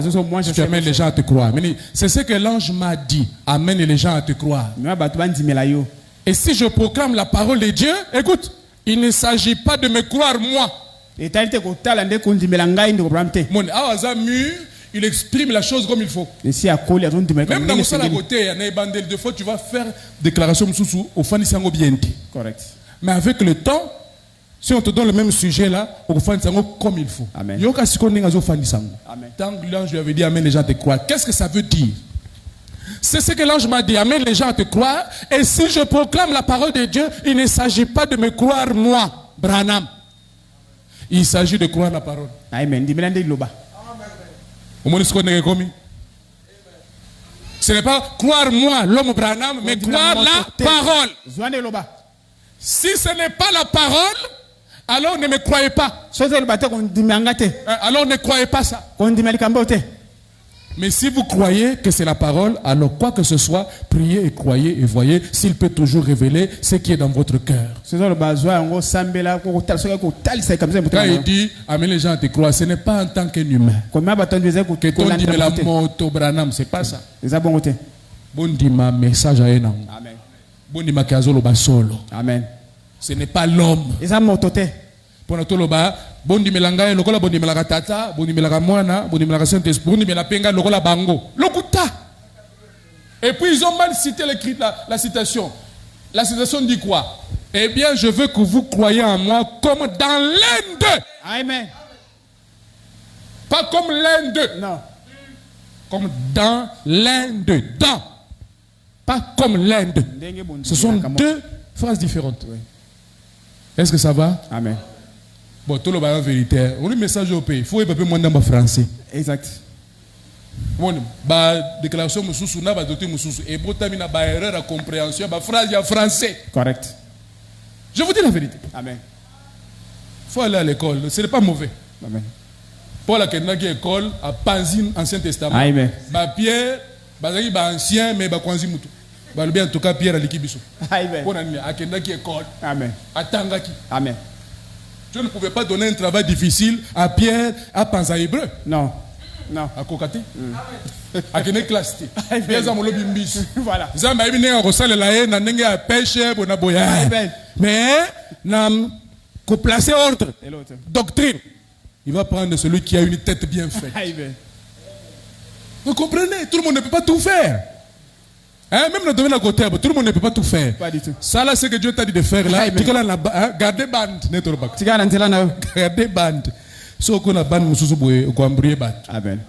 Tu amènes les gens à te croire. C'est ce que l'ange m'a dit. Amène les gens à te croire. Et si je proclame la parole de Dieu, écoute, il ne s'agit pas de me croire moi. Mon Awazamur, il exprime la chose comme il faut. Même dans mon côté, deux fois, tu vas faire déclaration au fan bien. Correct. Mais avec le temps, si on te donne le même sujet là, on va faire comme il faut. Amen. Tant que l'ange lui avait dit amène les gens à te croire, qu'est-ce que ça veut dire? C'est ce que l'ange m'a dit, amène les gens à te croire. Et si je proclame la parole de Dieu, il ne s'agit pas de me croire moi, Branham. Il s'agit de croire la parole. Amen. Ce n'est pas croire moi, l'homme Branham, mais croire la parole. Si ce n'est pas la parole, alors ne me croyez pas. Alors ne croyez pas ça. Mais si vous croyez que c'est la parole, alors quoi que ce soit, priez et croyez et voyez s'il peut toujours révéler ce qui est dans votre cœur. Quand il dit, amène les gens à te croire, ce n'est pas en tant qu'humain. Que ton dit la moto Branham, c'est pas ça. Bon dit ma message à un homme. Bon dit ma kazolo basolo. Amen. Ce n'est pas l'homme. Pour notre loba, bondi melanga, lokola bondi melaga tata, bondi melaga moana, bondi melaga Saint-Esprit, bondi melapenga, lokola bango. Lokuta. Et puis ils ont mal cité la citation. La citation dit quoi? Eh bien, je veux que vous croyez en moi comme dans l'un d'eux. Amen. Pas comme l'un d'eux. Non. Comme dans l'un d'eux. Dans. Pas comme l'un d'eux. Ce sont deux phrases différentes. Oui. Est-ce que ça va? Amen. Bon, tout le monde est vérité. On a un message au pays. Il faut que moins dans français. Exact. Bon, déclaration mususu na ba doté mususu et botamina ba erreur à compréhension ba phrase en français. Correct. Je vous dis la vérité. Amen. Il faut aller à l'école. Ce n'est pas mauvais. Amen. Paul a quelqu'un qui école à Panzine Ancien Testament. Amen. Ba Pierre, ba ancien mais ba kwanzi mutu. Ba le bien en tout cas Pierre à l'équibiso. Amen. Bon ami à quelqu'un qui école. Amen. À Tangaki. Amen. Je ne pouvais pas donner un travail difficile à Pierre à Panza hébreu. Non. Non. À Kokate. À quelle classe tu? Pierre Zamolo Bimbis. Voilà. Zamba ibine en ressale la haine, n'engue à pêcher, bona boya. Mais n'am qu'on placer ordre. Et l'autre. Doctrine. Il va prendre celui qui a une tête bien faite. Amen. Vous comprenez? Tout le monde ne peut pas tout faire. Hein? Même le domaine à côté, tout le monde ne peut pas tout faire. Pas du tout. Ça là, c'est que Dieu t'a dit de faire là. Tu gardez bande. Gardez bande. Si on a bande, on va embrouiller bande. Amen.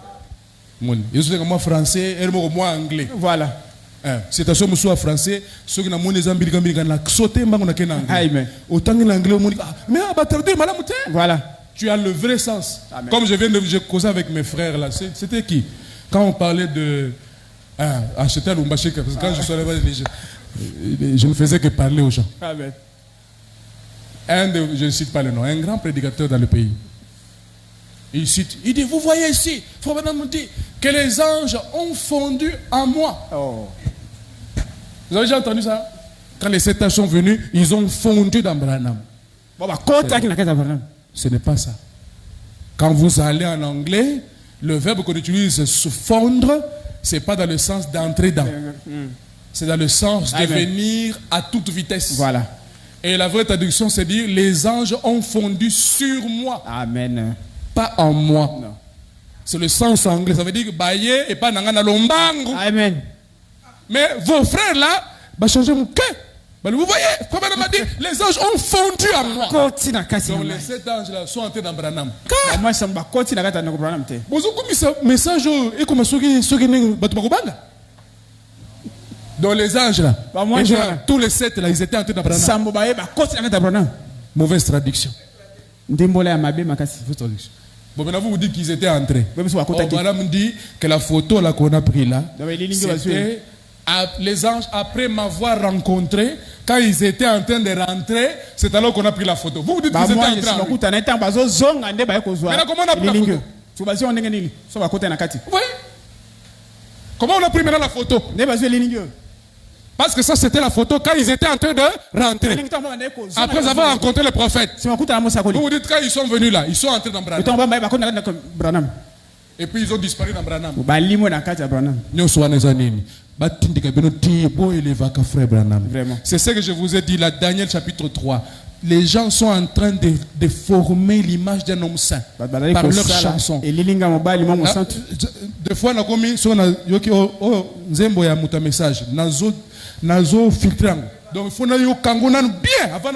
Je suis moi français, et moi anglais. Voilà. C'est à ce que je français, ceux qui ont des ambitions, ils ont sauté, ils ont anglais. Amen. Autant que l'anglais, mais voilà. Tu as le vrai sens. Amen. Comme je viens de causer avec mes frères là, c'était qui? Quand on parlait de acheter à Lumbaché, parce que quand je suis allé je ne faisais que parler aux gens. Amen. Je ne cite pas le nom, un grand prédicateur dans le pays. Il cite, il dit, vous voyez ici, Frère Branham dit que les anges ont fondu en moi. Oh. Vous avez déjà entendu ça? Quand les 7 anges sont venus, ils ont fondu dans Branham. Ce n'est pas ça. Quand vous allez en anglais, le verbe qu'on utilise se fondre, ce n'est pas dans le sens d'entrer dans. C'est dans le sens de venir à toute vitesse. Voilà. Et la vraie traduction, c'est dire les anges ont fondu sur moi. Amen. Pas en moi. Non. C'est le sens anglais. Ça veut dire baye et pas nangana lombango. Amen. Mais vos frères là, bah changer mon cœur. Bah, vous voyez, comme on m'a dit, les anges ont fondu en moi. Donc les 7 anges là sont entrés dans Branham. Moi, je suis continué à faire Branham. Vous avez un message et comme ceux qui dans les anges là, tous les 7 là, ils étaient entrés dans Branham. Mauvaise traduction. Bon, maintenant vous dites qu'ils étaient entrés. Branham dit que la photo là qu'on a pris là, c'était les anges après m'avoir rencontré. Quand ils étaient en train de rentrer, c'est alors qu'on a pris la photo. Vous dites qu'ils étaient en train. Maintenant, comment on a pris la photo? Oui. Comment on a pris maintenant la photo? Parce que ça, c'était la photo quand ils étaient en train de rentrer. Après avoir rencontré le prophète. Vous dites quand ils sont venus là, ils sont entrés dans Branham. Et puis ils ont disparu dans Branham. C'est ce que je vous ai dit, la Daniel chapitre 3. Les gens sont en train de former l'image d'un homme saint par leur chanson. Des fois, on a commis sur un message. Nazo filtrant. Donc il faut bien avant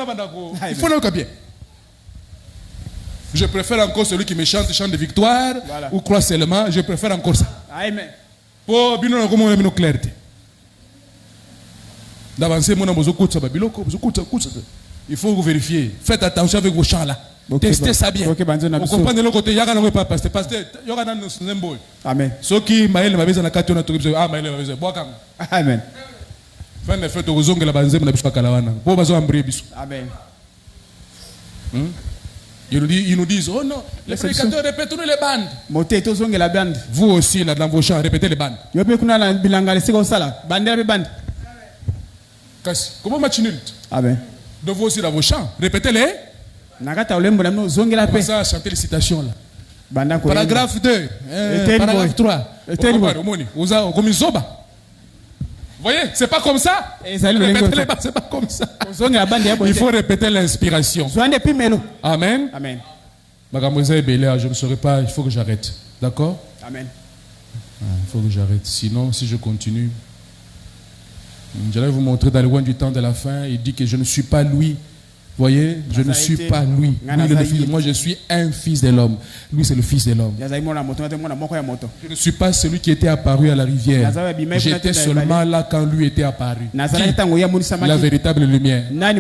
il faut bien. Je préfère encore celui qui me chante de victoire ou croit seulement. Je préfère encore ça. Amen. Pour bien nous clarté. D'avancer mon amour il faut vous vérifier. Faites attention avec vos chants là. Testez ça bien. Vous comprenez le côté yaga n'aurait pas passer parce que yaga n'a nous symbole. Amen. Ce qui maël m'a besoin de quatre on a trouvé maël m'a besoin bois kam. Amen. Fin de fête aux ongles la banzem na bispa kalawana. Pour besoin ambré bisu. Amen. Ils nous disent oh non les prédicateurs répètent les bandes. Moté tous ongles la bande. Vous aussi là dans vos chants répétez les bandes. Yo pe kuna na bilanga le siko sala. Bande la bande. Comment match nul? Amen. Donc vous aussi dans vos chants, répétez-les. Commencez à chanter les citations là. Paragraphe 2, paragraphe 3. Vous voyez, c'est pas comme ça. Répétez-les, c'est pas comme ça. Il faut répéter l'inspiration. Amen. Amen. Je ne saurais pas, il faut que j'arrête. D'accord? Amen. Il faut que j'arrête. Sinon, si je continue, j'allais vous montrer dans le loin du temps de la fin. Il dit que je ne suis pas lui. Vous voyez, je ne suis pas lui. Moi, je suis un fils de l'homme. Lui, c'est le fils de l'homme. Je ne suis pas celui qui était apparu à la rivière. J'étais seulement là quand lui était apparu. La véritable lumière. Dans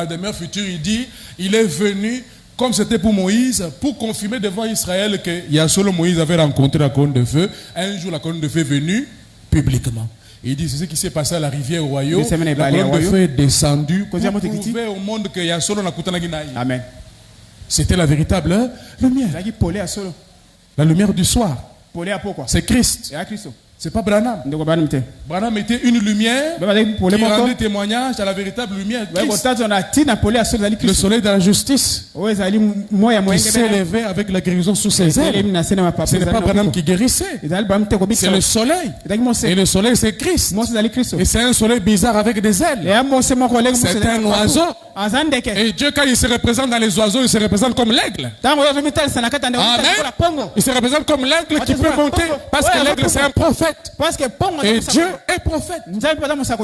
le demeure futur, il dit, il est venu comme c'était pour Moïse, pour confirmer devant Israël que Yahshua Moïse avait rencontré la colonne de feu. Un jour, la colonne de feu est venue publiquement. Il dit, c'est ce qui s'est passé à la rivière au royaume. La colonne de feu est descendue pour prouver au monde que Yahshua n'a pas de Amen. C'était la véritable lumière. La lumière du soir. C'est Christ. C'est pas Branham. Branham était une lumière qui rendait témoignage à la véritable lumière. Le soleil de la justice qui s'est levé avec la guérison sous ses ailes. Ce n'est pas Branham qui guérissait. C'est le soleil. Et le soleil, c'est Christ. Et c'est un soleil bizarre avec des ailes. C'est un oiseau. Et Dieu, quand il se représente dans les oiseaux, il se représente comme l'aigle. Amen. Il se représente comme l'aigle qui peut monter parce que l'aigle, c'est un prophète. Et Dieu est prophète.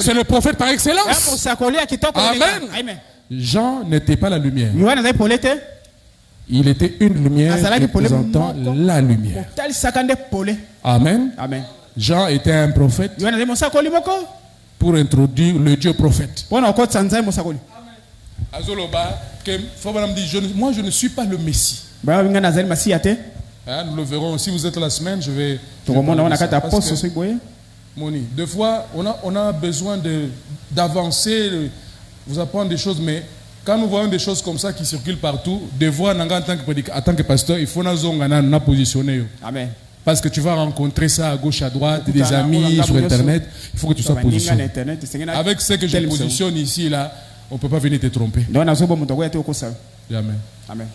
C'est le prophète par excellence. Amen. Jean n'était pas la lumière. Il était une lumière représentant la lumière. Amen. Jean était un prophète pour introduire le Dieu prophète. Moi, je ne suis pas le Messie. Nous le verrons. Si vous êtes la semaine, je vais. Deux fois, on a besoin d'avancer, vous apprendre des choses, mais quand nous voyons des choses comme ça qui circulent partout, de voir en tant que pasteur, il faut nous positionner. Amen. Parce que tu vas rencontrer ça à gauche, à droite, des amis sur Internet. Il faut que tu sois positionné. Avec ce que je positionne ici, là, on ne peut pas venir te tromper. Jamais. Amen.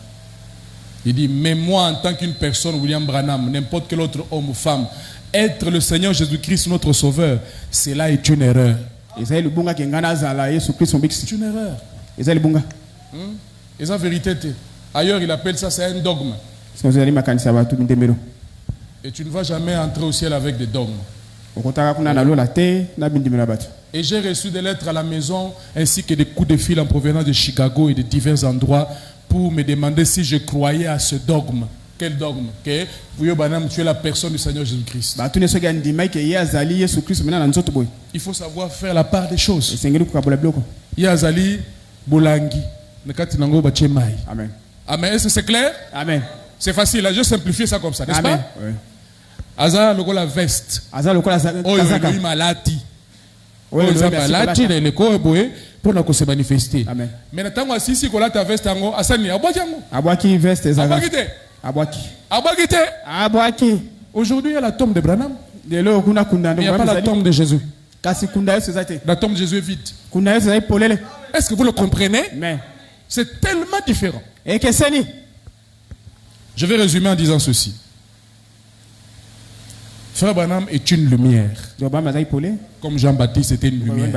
Il dit, mais moi, en tant qu'une personne, William Branham, n'importe quel autre homme ou femme, être le Seigneur Jésus-Christ, notre Sauveur, cela est une erreur. C'est une erreur. Et ça, vérité. Ailleurs, il appelle ça, c'est un dogme. Et tu ne vas jamais entrer au ciel avec des dogmes. Et j'ai reçu des lettres à la maison ainsi que des coups de fil en provenance de Chicago et de divers endroits pour me demander si je croyais à ce dogme. Quel dogme? Que tu es la personne du Seigneur Jésus-Christ. Il faut savoir faire la part des choses. Yazali Bolangi. Amen. Amen. Est-ce que c'est clair? Amen. C'est facile, là, je simplifie ça comme ça, n'est-ce pas? Oui. Aza lokola veste. Aza lokola kazaka. Oyo malati. Oyo malati na leko boye pour na ko se manifester. Amen. Mais na tango asisi kola ta veste ngo asani abwaki ngo. Abwaki veste ezaka. Abwaki te. Abwaki. Abwaki te. Abwaki. Aujourd'hui il y a la tombe de Branham. De lo kuna kunda ndo. Il n'y a pas la tombe de Jésus. Kasi kunda yesu zate. La tombe de Jésus est vide. Kunda yesu zate polele. Est-ce que vous le comprenez? Mais c'est tellement différent. Et que c'est ni? Je vais résumer en disant ceci. Frère Branham est une lumière. Comme Jean-Baptiste était une lumière.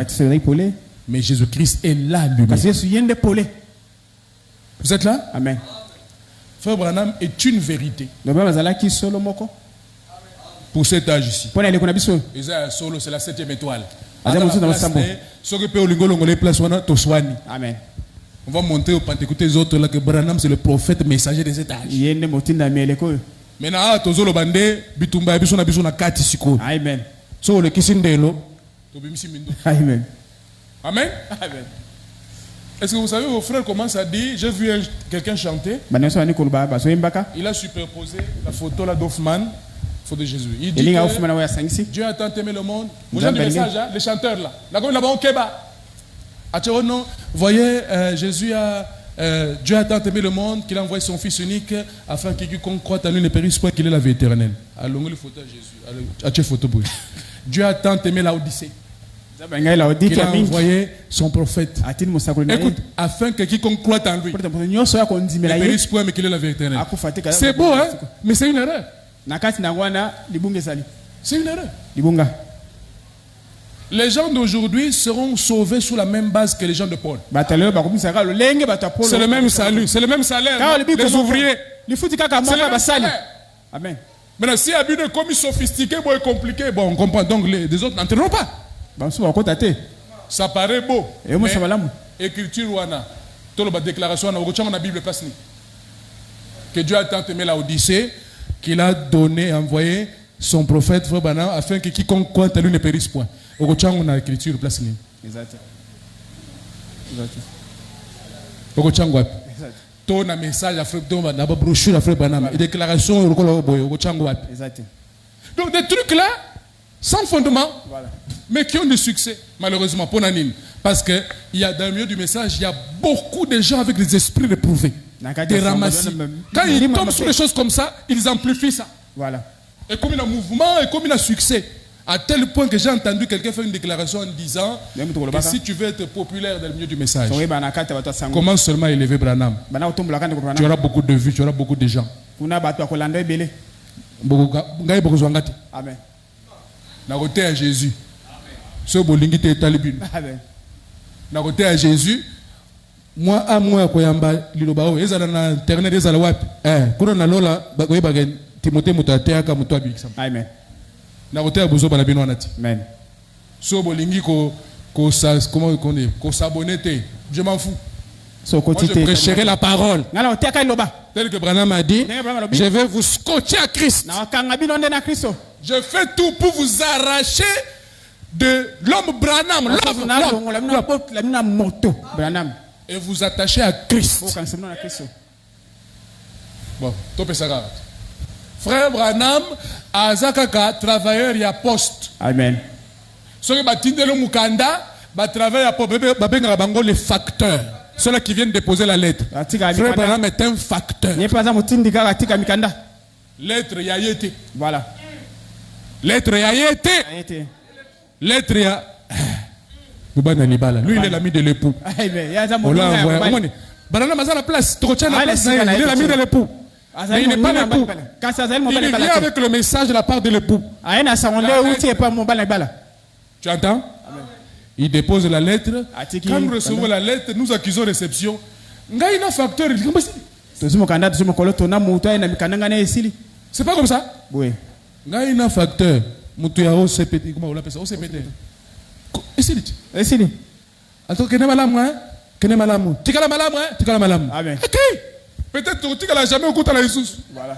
Mais Jésus-Christ est la lumière. Vous êtes là? Amen. Frère Branham est une vérité. Pour cet âge ici. C'est la 7e étoile. Amen. On va monter au Pentecôte les autres là que Branham c'est le prophète messager de cet âge. Maintenant tozolo bande bitumba biso na kati siko. Amen. So le kisindelo. Amen. Amen. Amen. Est-ce que vous savez vos frères commencent à dire j'ai vu quelqu'un chanter. Il a superposé la photo là d'Hoffman, photo de Jésus. Il dit que Dieu a tant aimé le monde. Vous avez du message hein, les chanteurs là. Là comme là-bas on keba. Vous voyez, Dieu a tant aimé le monde qu'il a envoyé son Fils unique afin que quiconque croit en lui ne périsse point qu'il ait la vie éternelle. Allons le photo à Jésus. Dieu a tant aimé la Odyssée qu'il a envoyé son prophète. Écoute, afin que quiconque croit en lui ne périsse point mais qu'il ait la vie éternelle. C'est beau, hein? Mais c'est une erreur. C'est une erreur. Les gens d'aujourd'hui seront sauvés sous la même base que les gens de Paul. C'est le même salut, c'est le même salaire. Les ouvriers. C'est le même salaire. Amen. Maintenant, si un but de commis sophistiqué, bon et compliqué, bon, on comprend. Donc les autres n'entreront pas. Ça paraît beau. Mais écriture wana, la déclaration on a Bible place que Dieu a tant aimé la Odyssée qu'il a donné, envoyé son prophète Frère Branham afin que quiconque croit en lui ne périsse point. On a écriture place ni. Exact. Ton message à Frère Branham, na brochure à Frère Branham, déclaration Exact. Donc des trucs là sans fondement, voilà. Mais qui ont du succès malheureusement pour Nanine, parce que il y a dans le milieu du message, il y a beaucoup de gens avec des esprits réprouvés, des ramassis. Quand ils tombent sur des choses comme ça, ils amplifient ça. Voilà. Et comme il a mouvement et comme il a succès. À tel point que j'ai entendu quelqu'un faire une déclaration en disant que si tu veux être populaire dans le milieu du message, commence seulement à élever Branham. Tu auras beaucoup de vues, tu auras beaucoup de gens. Amen. Na côté à Jésus. Ce bolingi te talibine. Na côté à Jésus. Moi à moi koyamba liloba o ezala na internet ezala wapi? Kuna na lola bakoyeba Timothée mutatea ka mutwa bikisa. Amen. Na côté à bozo bana bino anati. Amen. So bolingi ko comment on dit ko s'abonner te. Je m'en fous. Moi, je prêcherai la parole. Tel que Branham a dit, je vais vous scotcher à Christ. Je fais tout pour vous arracher de l'homme Branham. Et vous attacher à Christ. Bon, topé ça. Frère Branham, Azakaka, travailleur et poste. Amen. Ce que Batindelo Mukanda, travailleur à poste, les facteurs. Ceux-là qui viennent déposer la lettre. Frère Branham est un facteur. Lettre ya yete. Voilà. Lettre ya yete. Ayete. Lettre ya. Boubana Libala. Lui, il est l'ami de l'époux. Amen. Ya za On l'a moto. envoyé. Banana Maza la place. Tokocha la Ah, place. laisse-le, Il est l'ami de laisse-le. l'époux. Mais il n'est pas l'époux. Il vient avec le message de la part de l'époux. Aena sangonde uti pas mon bala bala. Tu entends? Il dépose la lettre. Atiki. Quand nous recevons la lettre, nous accusons réception. Nga ina facteur. Tozumo kanda tozumo kolo tona muto ina mikananga na esili. C'est pas comme ça? Oui. Nga ina facteur. Mutu ya OCPT. Comment on l'appelle ça? OCPT. Esili. Esili. Attends, kene malamu, hein? Kene malamu. Tikala malamu, hein? Tikala malamu. Amen. Ok. Peut-être que tu n'as jamais écouté la Jesus. Voilà.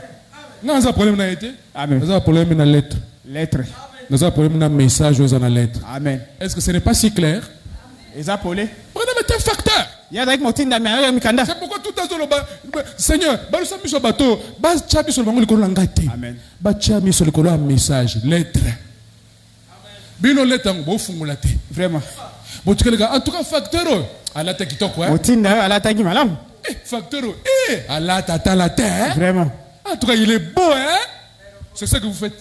Non, ça problème n'a été. Amen. Ça problème dans la lettre. Lettre. Ça problème dans le message dans la lettre. Amen. Est-ce que ce n'est pas si clair? Eza polé. Prenez un facteur. Ya dak motinda me mikanda. C'est pourquoi tout à l'heure, Seigneur, balu sa miso bateau, bas chabi sur le bango le colon ngati. Amen. Bas chabi sur le colon message, lettre. Bino lettre ngo fungula te. Vraiment. Bon tu en tout cas facteur à la tête qui quoi? Motinda ala taki malam. Facteur à la tata la terre. Vraiment. En tout cas, il est beau, hein? C'est ça que vous faites.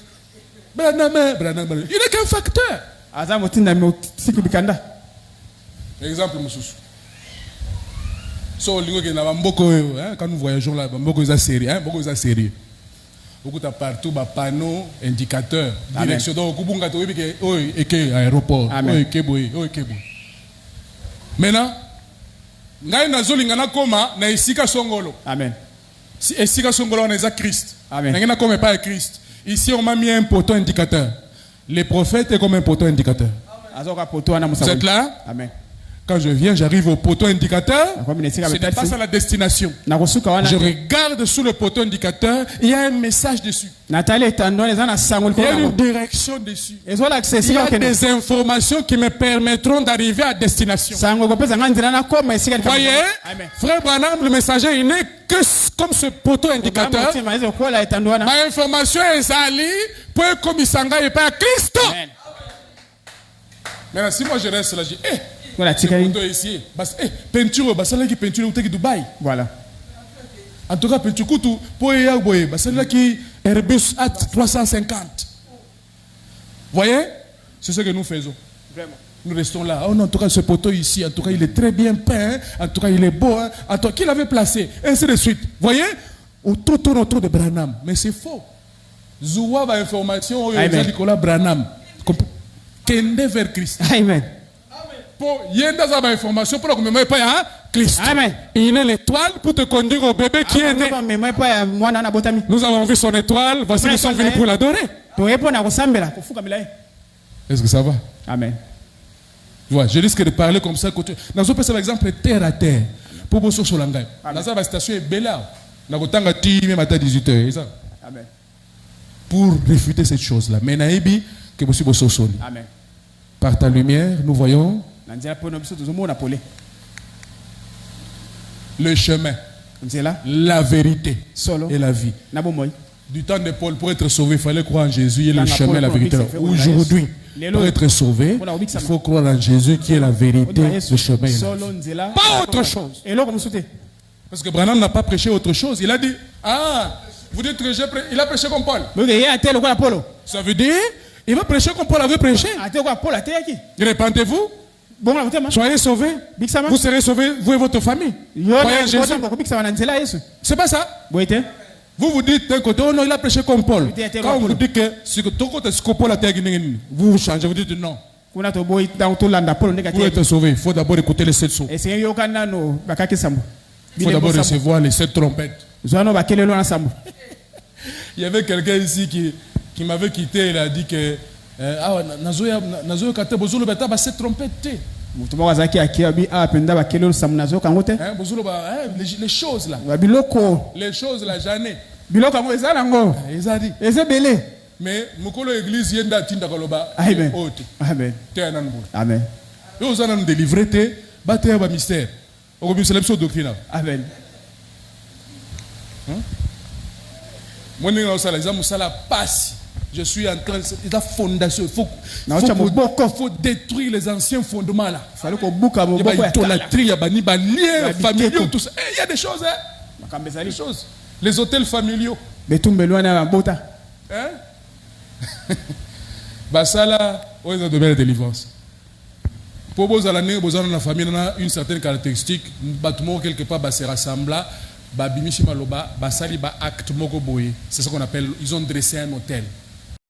Branham. Il n'est qu'un facteur. Aza motinda me siki bikanda. Exemple, monsieur. So, quand nous voyageons là, beaucoup de sérieux, hein? Beaucoup de sérieux. Beaucoup de partout, panneaux, indicateurs, direction. Donc, au bout de aéroport. Maintenant, ngai nazolingana koma na esika songolo. Amen. Si esika songolo on est Christ. Amen. Ngai na koma pas Christ. Ici on m'a mis un poteau indicateur. Les prophètes est comme un poteau indicateur. Vous êtes là? Amen. Quand je viens, j'arrive au poteau indicateur. Ce n'est pas ça la destination. Je regarde sous le poteau indicateur, il y a un message dessus. Il y a une direction dessus. Il y a des informations qui me permettront d'arriver à destination. Voyez, frère Branham, le messager, il n'est que comme ce poteau indicateur. Ma information est allée pour comme il s'engage et pas à Christ. Maintenant, si moi je reste là, je dis, voilà, ici. Peinture, peinture au Dubaï. Voilà. En tout cas, peinture pour qui Airbus A350. Voyez? C'est ce que nous faisons. Vraiment. Nous restons là. Oh non, en tout cas, ce poteau ici, en tout cas, il est très bien peint. En tout cas, il est beau. En tout cas, qui l'avait placé? Ainsi de suite. Voyez? Autour de Branham. Mais c'est faux. Zouwa va information au Nicolas Branham. Kende vers Christ. Amen. Il y a des informations pour que je pas Christ. Amen. Il est l'étoile pour te conduire au bébé qui est né. Nous avons vu son étoile. Voici nous sommes venus pour l'adorer. Est-ce que ça va? Amen. Ouais, je risque de parler comme ça. Nous avons par exemple terre à terre. Pour vous sur l'engagement. La station est belle là. Nous avons à 18h. Amen. Pour réfuter cette chose-là. Mais naïbi que vous soyez sur Amen. Par ta lumière, nous voyons le chemin, la vérité et la vie. Du temps de Paul, pour être sauvé, il fallait croire en Jésus, et le chemin, la vérité. Aujourd'hui, pour être sauvé, il faut croire en Jésus qui est la vérité, le chemin et la vie. Pas autre chose. Parce que Branham n'a pas prêché autre chose. Il a dit, vous dites que il a prêché comme Paul. Ça veut dire, il va prêcher comme Paul avait prêché. Répentez-vous. Soyez sauvés. Vous serez sauvés, vous et votre famille. C'est pas ça. Vous dites d'un côté, oh non, il a prêché comme Paul. Quand vous dites que ce que Paul a dit, vous changez, vous dites non. Pour être sauvé, il faut d'abord écouter les 7 sauts. Il faut d'abord recevoir les 7 trompettes. Il y avait quelqu'un ici qui m'avait quitté, il a dit que cette trompette. Les choses là. Les choses là, jamais. Mais Mukolo église yenda tinda koloba. Amen. Amen. Amen. Et aux années délivré te battre un mystère. Au milieu c'est doctrine. Amen. Moi nous ça les hommes ça la passe. Je suis en train de la fondation. Il faut détruire les anciens fondements là. Il y a l'idolâtrie, il y a des liens familiaux, tout ça. Il y a des choses, hein? Des choses. Les hôtels familiaux. betumbelwa na bota Hein? Basala, on est de belle délivrance. Pour vos années, vos dans la famille, on a une certaine caractéristique. Battement quelque part, se rassembla, bimishi maloba, basali ba acte moko boye. C'est ce qu'on appelle, ils ont dressé un hôtel.